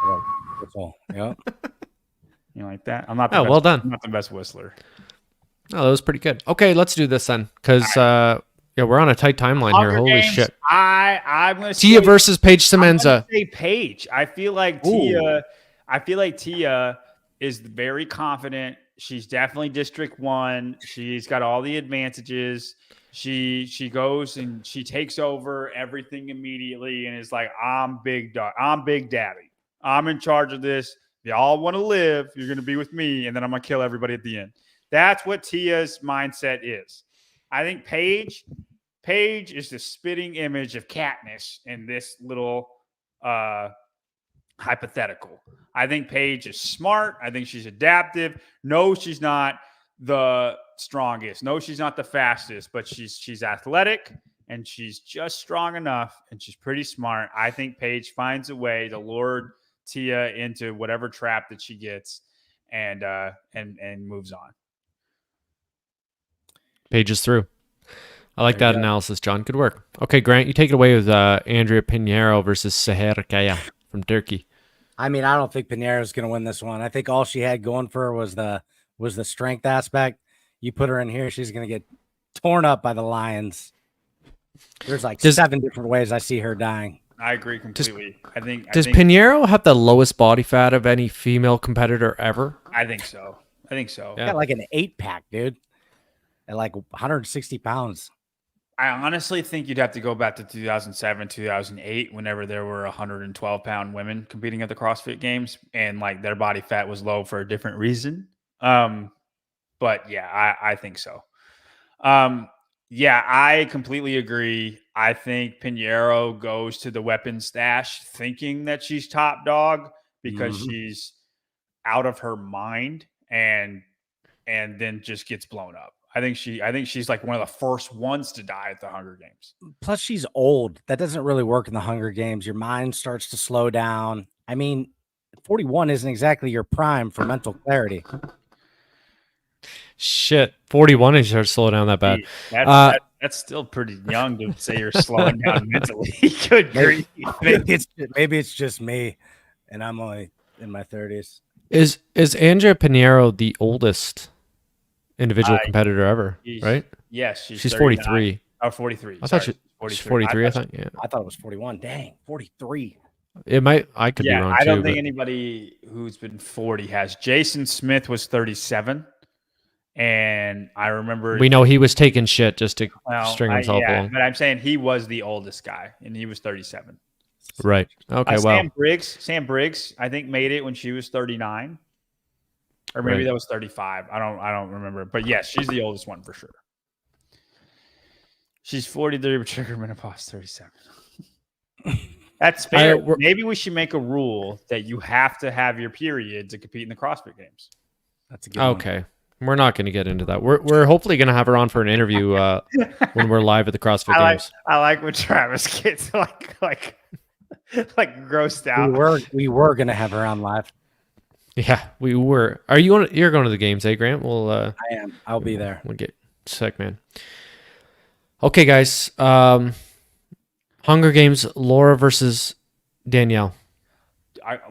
Yep, that's all. Yep. You like that? I'm not. Oh, well done. I'm not the best whistler. Oh, that was pretty good. Okay, let's do this then, because we're on a tight timeline here. Hunger Holy Games, shit! I'm gonna Tia say- versus Paige I'm gonna Semenza. say Paige. I feel like Tia is very confident. She's definitely District 1. She's got all the advantages. She goes and she takes over everything immediately and is like, I'm big dog. I'm Big Daddy. I'm in charge of this. If y'all want to live, you're going to be with me, and then I'm going to kill everybody at the end. That's what Tia's mindset is. I think Paige is the spitting image of Katniss in this little hypothetical. I think Paige is smart. I think she's adaptive. No, she's not the strongest. No, she's not the fastest, but she's athletic and she's just strong enough and she's pretty smart. I think Paige finds a way to lure Tia into whatever trap that she gets, and moves on. Pages through. I like There you that go. analysis, John. Good work. Okay, Grant, you take it away with Andrea Pinheiro versus Seher Kaya from Turkey. I mean, I don't think Pinheiro's going to win this one. I think all she had going for her was the strength aspect. You put her in here, she's going to get torn up by the lions. There's like 7 different ways I see her dying. I agree completely. Does Pinheiro have the lowest body fat of any female competitor ever? I think so. Yeah. Got like an 8-pack, dude, at like 160 pounds. I honestly think you'd have to go back to 2007, 2008, whenever there were 112-pound women competing at the CrossFit Games, and like their body fat was low for a different reason. But yeah, I think so. Yeah, I completely agree. I think Pinheiro goes to the weapon stash thinking that she's top dog because she's out of her mind and then just gets blown up. I think she's like one of the first ones to die at the Hunger Games. Plus, she's old. That doesn't really work in the Hunger Games. Your mind starts to slow down. I mean, 41 isn't exactly your prime for mental clarity. Shit, 41 and you start to slow down that bad. That's still pretty young to say you're slowing down mentally. Good grief. Maybe it's just me, and I'm only in my 30s. Is Andrea Pinheiro the oldest individual competitor ever, right? Yes, she's 43. Oh, 43. I thought she's 43. I thought, yeah. I thought it was 41. Dang, 43. It might. I could be wrong too. I don't think anybody who's been 40 has. Jason Smith was 37, and I remember we know he was taking shit just to string himself along. But I'm saying he was the oldest guy, and he was 37. Right. Okay. Well, Sam Briggs, I think made it when she was 39. Or maybe that was 35. I don't remember. But yes, she's the oldest one for sure. She's 43, but trigger menopause 37. That's fair. Maybe we should make a rule that you have to have your period to compete in the CrossFit Games. That's a good one. Okay. We're not going to get into that. We're hopefully going to have her on for an interview when we're live at the CrossFit Games. I like when Travis gets like grossed out. We were going to have her on live. Yeah, we were. Are you going? You're going to the games, eh, Grant? I am. I'll be there. We'll get sick, man. Okay, guys. Hunger Games, Laura versus Danielle.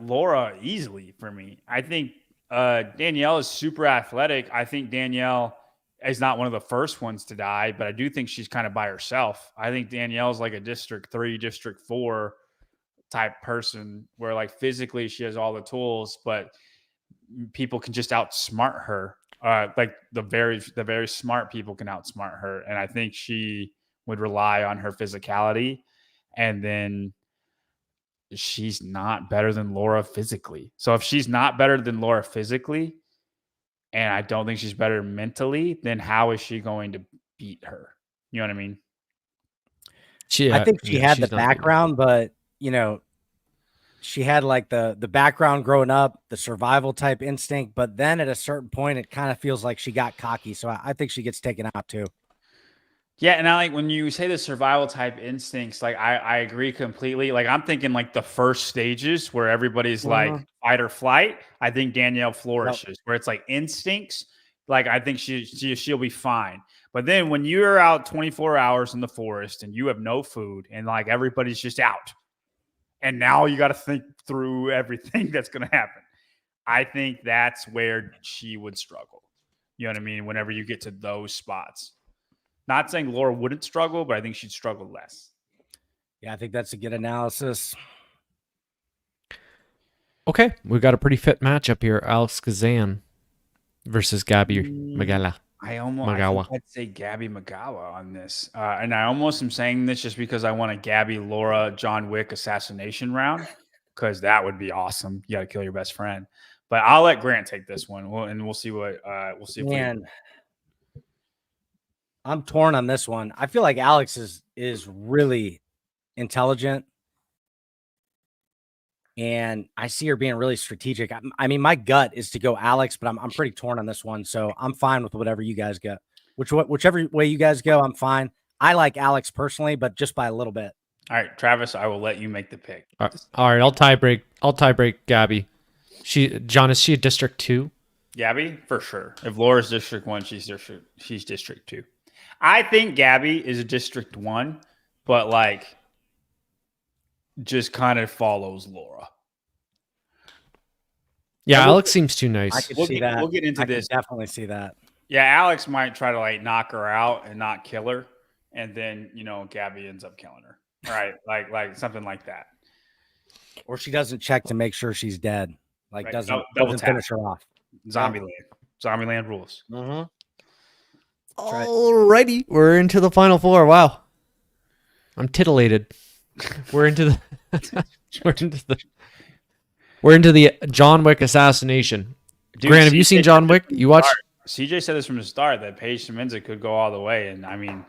Laura easily for me. I think Danielle is super athletic. I think Danielle is not one of the first ones to die, but I do think she's kind of by herself. I think Danielle's like a District 3, District 4 type person where like physically she has all the tools, but people can just outsmart her. Like the very smart people can outsmart her. And I think she would rely on her physicality. And then she's not better than Laura physically. So if she's not better than Laura physically, and I don't think she's better mentally, then how is she going to beat her? You know what I mean? I think she had the background, but you know, she had like the background growing up, the survival type instinct, but then at a certain point, it kind of feels like she got cocky. So I think she gets taken out too. Yeah, and I like when you say the survival type instincts, like I agree completely. Like I'm thinking like the first stages where everybody's like fight or flight. I think Danielle flourishes where it's like instincts. Like I think she'll be fine. But then when you're out 24 hours in the forest and you have no food and like everybody's just out, and now you got to think through everything that's going to happen. I think that's where she would struggle. You know what I mean? Whenever you get to those spots. Not saying Laura wouldn't struggle, but I think she'd struggle less. Yeah, I think that's a good analysis. Okay, we've got a pretty fit matchup here. Alex Kazan versus Gabby Magala. I think I'd say Gabby Magawa on this. And I almost am saying this just because I want a Gabby, Laura, John Wick assassination round, because that would be awesome. You got to kill your best friend. But I'll let Grant take this one, and we'll see what we'll see. I'm torn on this one. I feel like Alex is really intelligent, and I see her being really strategic. I mean, my gut is to go Alex, but I'm pretty torn on this one, so I'm fine with whatever you guys go. Whichever way you guys go, I'm fine. I like Alex personally, but just by a little bit. All right, Travis, I will let you make the pick. All right, I'll tie break Gabby. John, is she a District 2? Gabby, for sure. If Laura's District 1, she's District 2. I think Gabby is a District 1, but like just kind of follows Laura. Yeah, Alex seems too I nice. could We'll see get- that. we'll get into I could this. definitely see that. Yeah, Alex might try to like knock her out and not kill her, and then Gabby ends up killing her. Right, like something like that. Or she doesn't check to make sure she's dead. Like Right. doesn't Double doesn't tap. finish her off. Zombieland rules. Mm-hmm. Alrighty, we're into the final four. Wow, I'm titillated. We're into the John Wick assassination. Dude, Grant, have you CJ seen John Wick? You watched? CJ said this from the start that Paige Semenza could go all the way, and I mean,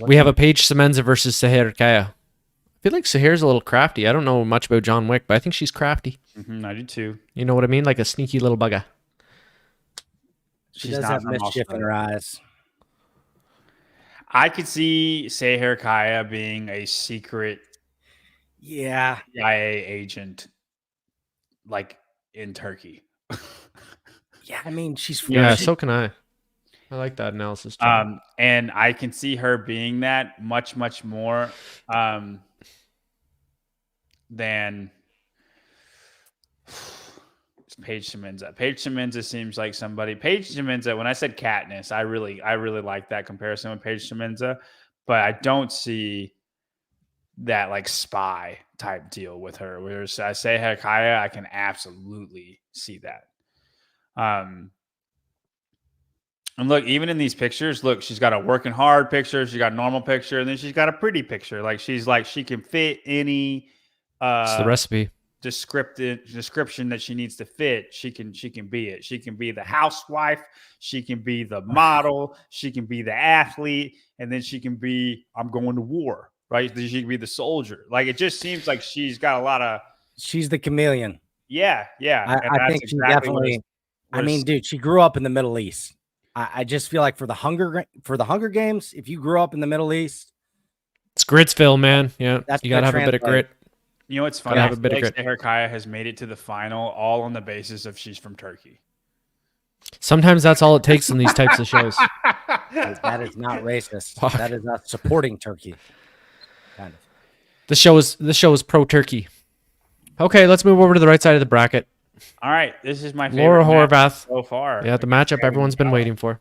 We have a Paige Semenza versus Seher Kaya. I feel like Seher's a little crafty. I don't know much about John Wick, but I think she's crafty. I do too. You know what I mean? Like a sneaky little bugger. She She's does not have from mischief in Australia. her eyes. I could see Seher Kaya being a secret Yeah. CIA agent, like in Turkey. Yeah. I mean, she's Yeah, she- so can I. I like that analysis. John. And I can see her being that much more than Paige Semenza. Paige Semenza seems like somebody. Paige Semenza. When I said Katniss, I really like that comparison with Paige Semenza, but I don't see that like spy type deal with her. Whereas I say Hekaya, I can absolutely see that. And look, even in these pictures, look, she's got a working hard picture, she's got a normal picture, and then she's got a pretty picture. Like she can fit any It's the recipe. description that she needs to fit. She can be it. She can be the housewife, she can be the model, she can be the athlete, and then she can be I'm going to war, right? Then she can be the soldier. Like it just seems like she's got a lot of she's the chameleon. yeah. And I that's think she exactly what definitely. it's- I mean, dude, she grew up in the Middle East. I just feel like for the Hunger Games, if you grew up in the Middle East, It's Gritsville, man. Yeah, That's you gotta have gonna a bit of translate. grit. You know what's funny? Gotta I have a feel bit of like grit. Seher Kaya has made it to the final all on the basis of she's from Turkey. Sometimes that's all it takes in these types of shows. that is not racist. Fuck. That is not supporting Turkey. Kind of. This show is pro Turkey. Okay, let's move over to the right side of the bracket. All right, this is my favorite Laura match Horvath. so far. Yeah, the matchup everyone's been waiting for.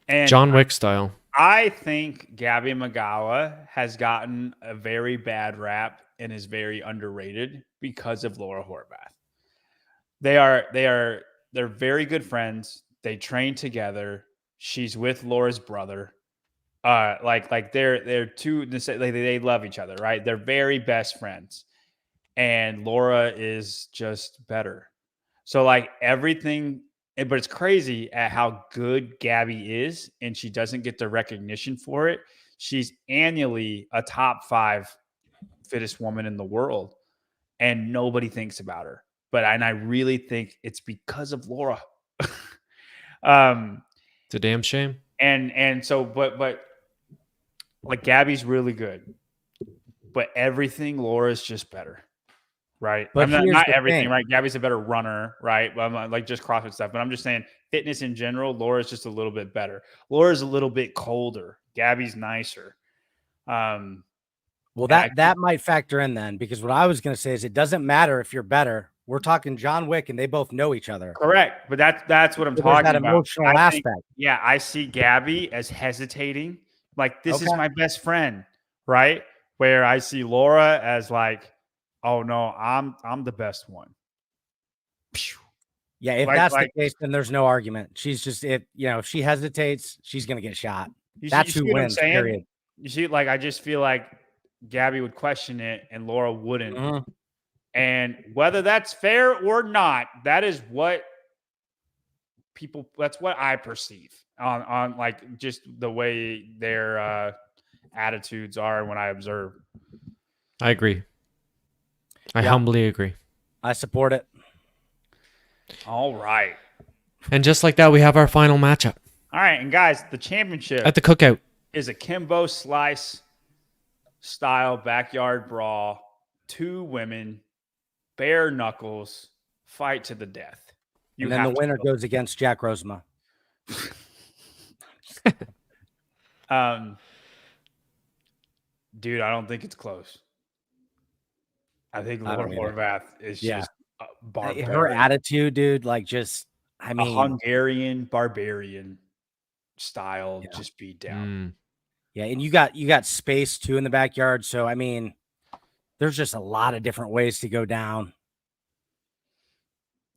And John Wick style. I think Gabby Magawa has gotten a very bad rap and is very underrated because of Laura Horvath. They're very good friends. They train together. She's with Laura's brother. They're two. They love each other, right? They're very best friends, and Laura is just better. So like everything, but it's crazy at how good Gabby is, and she doesn't get the recognition for it. She's annually a top 5 fittest woman in the world, and nobody thinks about her. I really think it's because of Laura. It's a damn shame. And so, but like Gabby's really good, but everything Laura's just better. Right. But I'm not, here's not the everything, thing. right? Gabby's a better runner, right? I'm not, like just CrossFit stuff, but I'm just saying fitness in general, Laura's just a little bit better. Laura's a little bit colder. Gabby's nicer. Well, Yeah, that might factor in then, because what I was going to say is it doesn't matter if you're better. We're talking John Wick, and they both know each other. correct. But that's what I'm So there's talking that about. emotional I think- aspect. yeah, I see Gabby as hesitating. Like, this is Okay. my best friend, right? Where I see Laura as like, oh no, I'm the best one. Phew. Yeah, if Like- that's like- the case, then there's no argument. She's just if she hesitates, she's going to get shot. You That's see who what I'm wins. saying? Period. You see, like I just feel like Gabby would question it and Laura wouldn't. Mhm. And whether that's fair or not, that is what that's what I perceive on like just the way their attitudes are when I observe. I agree. I Yeah. humbly agree. I support it. All right. And just like that, we have our final matchup All right. And guys, the championship at the cookout. is a Kimbo slice style backyard brawl, 2 women, bare knuckles, fight to the death. And then the winner goes against Jack Rosema. Dude, I don't think it's close. I think I Laura don't either. Horvath is just a barbarian. Her attitude, dude, like just, I a mean, Hungarian barbarian style, just beat down. Yeah, and you got space too in the backyard. So I mean, there's just a lot of different ways to go down.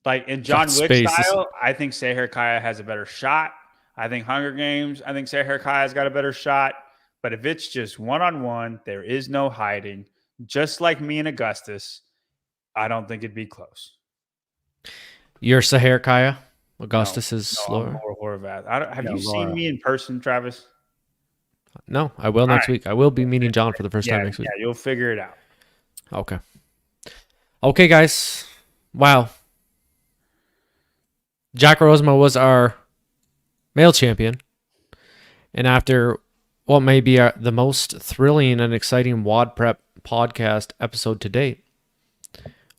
Like in John Wick space style, I think Seher Kaya has a better shot. I think Hunger Games, I think Seher Kaya's got a better shot. But if it's just one-on-one, there is no hiding. Just like me and Augustus, I don't think it'd be close. You're Sahar Kaya. Augustus is no, Laura. Laura Horvath. Have you seen me in person, Travis? No, I will next week. I will be meeting John for the first time next week. Yeah, you'll figure it out. Okay. Okay, guys. Wow. Jack Rosema was our male champion. And after what may be the most thrilling and exciting WOD Prep podcast episode to date,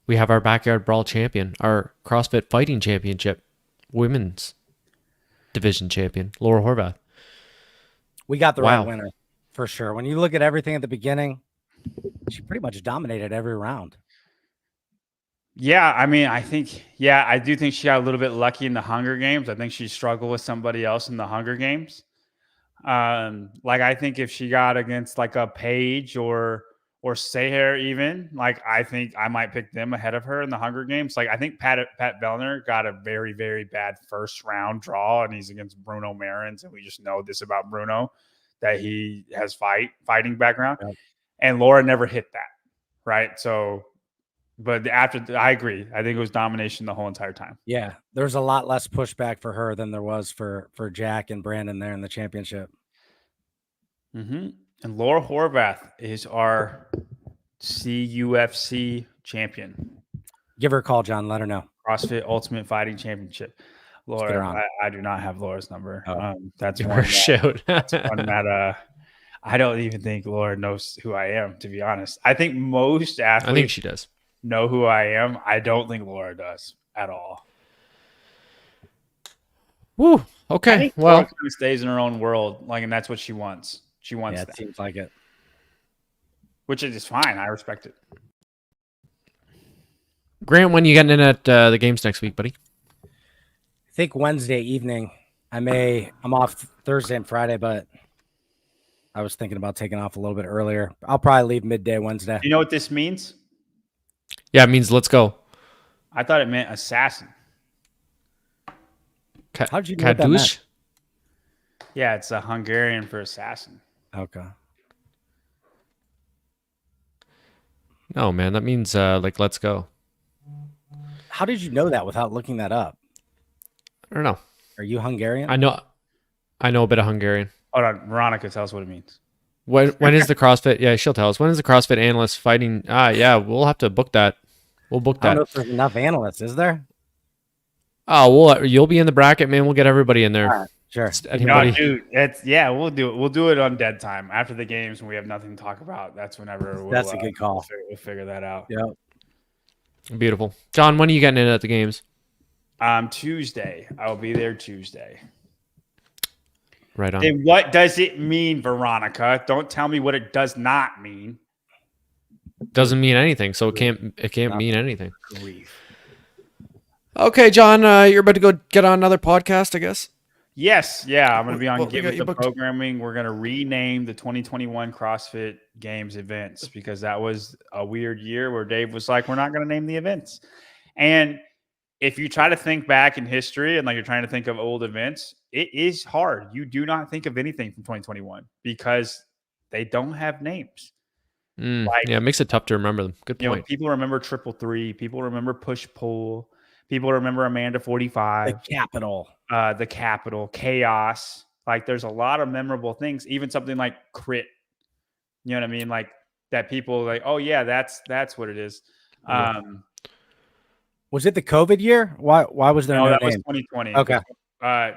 we have our Backyard Brawl champion, our CrossFit Fighting Championship women's division champion, Laura Horvath. We got the right winner for sure. When you look at everything at the beginning, she pretty much dominated every round. Yeah, I mean, I do think she got a little bit lucky in the Hunger Games. I think she struggled with somebody else in the Hunger Games. Like I think if she got against like a Paige or Seher even, like I think I might pick them ahead of her in the Hunger Games. Like I think Pat Bellner got a very, very bad first round draw, and he's against Bruno Marins, and we just know this about Bruno, that he has fighting background. Yep. And Laura never hit that, right? So, but I agree. I think it was domination the whole entire time. Yeah, there's a lot less pushback for her than there was for Jack and Brandon there in the championship. Mm-hmm. And Laura Horvath is our CUFC champion. Give her a call, John. Let her know. CrossFit Ultimate Fighting Championship. Laura, I do not have Laura's number. Oh. That's one that I don't even think Laura knows who I am, to be honest. I think most athletes I think she does know who I am. I don't think Laura does at all. Woo. Okay. I think Laura kind of stays in her own world, like, and that's what she wants. She wants that. It seems like it. Which is fine. I respect it. Grant, when you getting in at the games next week, buddy? I think Wednesday evening. I'm off Thursday and Friday, but I was thinking about taking off a little bit earlier. I'll probably leave midday Wednesday. You know what this means? Yeah, it means let's go. I thought it meant assassin. How'd you know what that meant? Yeah, it's a Hungarian for assassin. Okay. No, man, that means like let's go. How did you know that without looking that up? I don't know. Are you Hungarian? I know a bit of Hungarian. Hold on, Veronica, tell us what it means. When is the CrossFit? Yeah, she'll tell us. When is the CrossFit analyst fighting? Yeah, we'll have to book that. We'll book that. I don't know if there's enough analysts, is there? Oh, you'll be in the bracket, man. We'll get everybody in there. All right, sure. No, dude, we'll do it. We'll do it on dead time after the games when we have nothing to talk about. That's whenever that's a good call. We'll figure that out. Yep. Beautiful. John, when are you getting in at the games? Tuesday. I'll be there Tuesday. Right on. And what does it mean, Veronica? Don't tell me what it does not mean. Doesn't mean anything, so it can't mean anything. Grief. Okay, John, you're about to go get on another podcast, I guess. Yes, yeah, I'm going to be on Get With the booked? Programming. We're going to rename the 2021 CrossFit Games events because that was a weird year where Dave was like, we're not going to name the events. And if you try to think back in history and like you're trying to think of old events, it is hard. You do not think of anything from 2021 because they don't have names. Yeah, it makes it tough to remember them. Good point. People remember Triple Three. People remember Push Pull. People remember Amanda 45. The Capital. Chaos. Like there's a lot of memorable things. Even something like Crit. You know what I mean? Like that people like, oh yeah, that's what it is. Was it the COVID year? Why was there no that name? was 2020. Okay.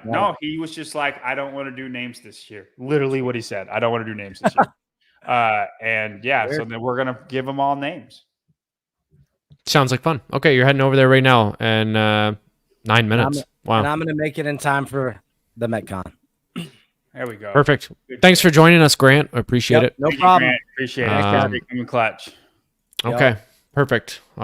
No, he was just like, I don't want to do names this year. Literally what he said. I don't want to do names this year. And yeah, so then we're gonna give them all names. Sounds like fun. Okay, you're heading over there right now, and 9 minutes. Wow, And I'm going to make it in time for the Metcon. There we go. perfect. Good Thanks shit. for joining us, Grant. I appreciate Yep, it. no Thank you, problem. Grant. Appreciate it. Um, Coming clutch. Okay, perfect.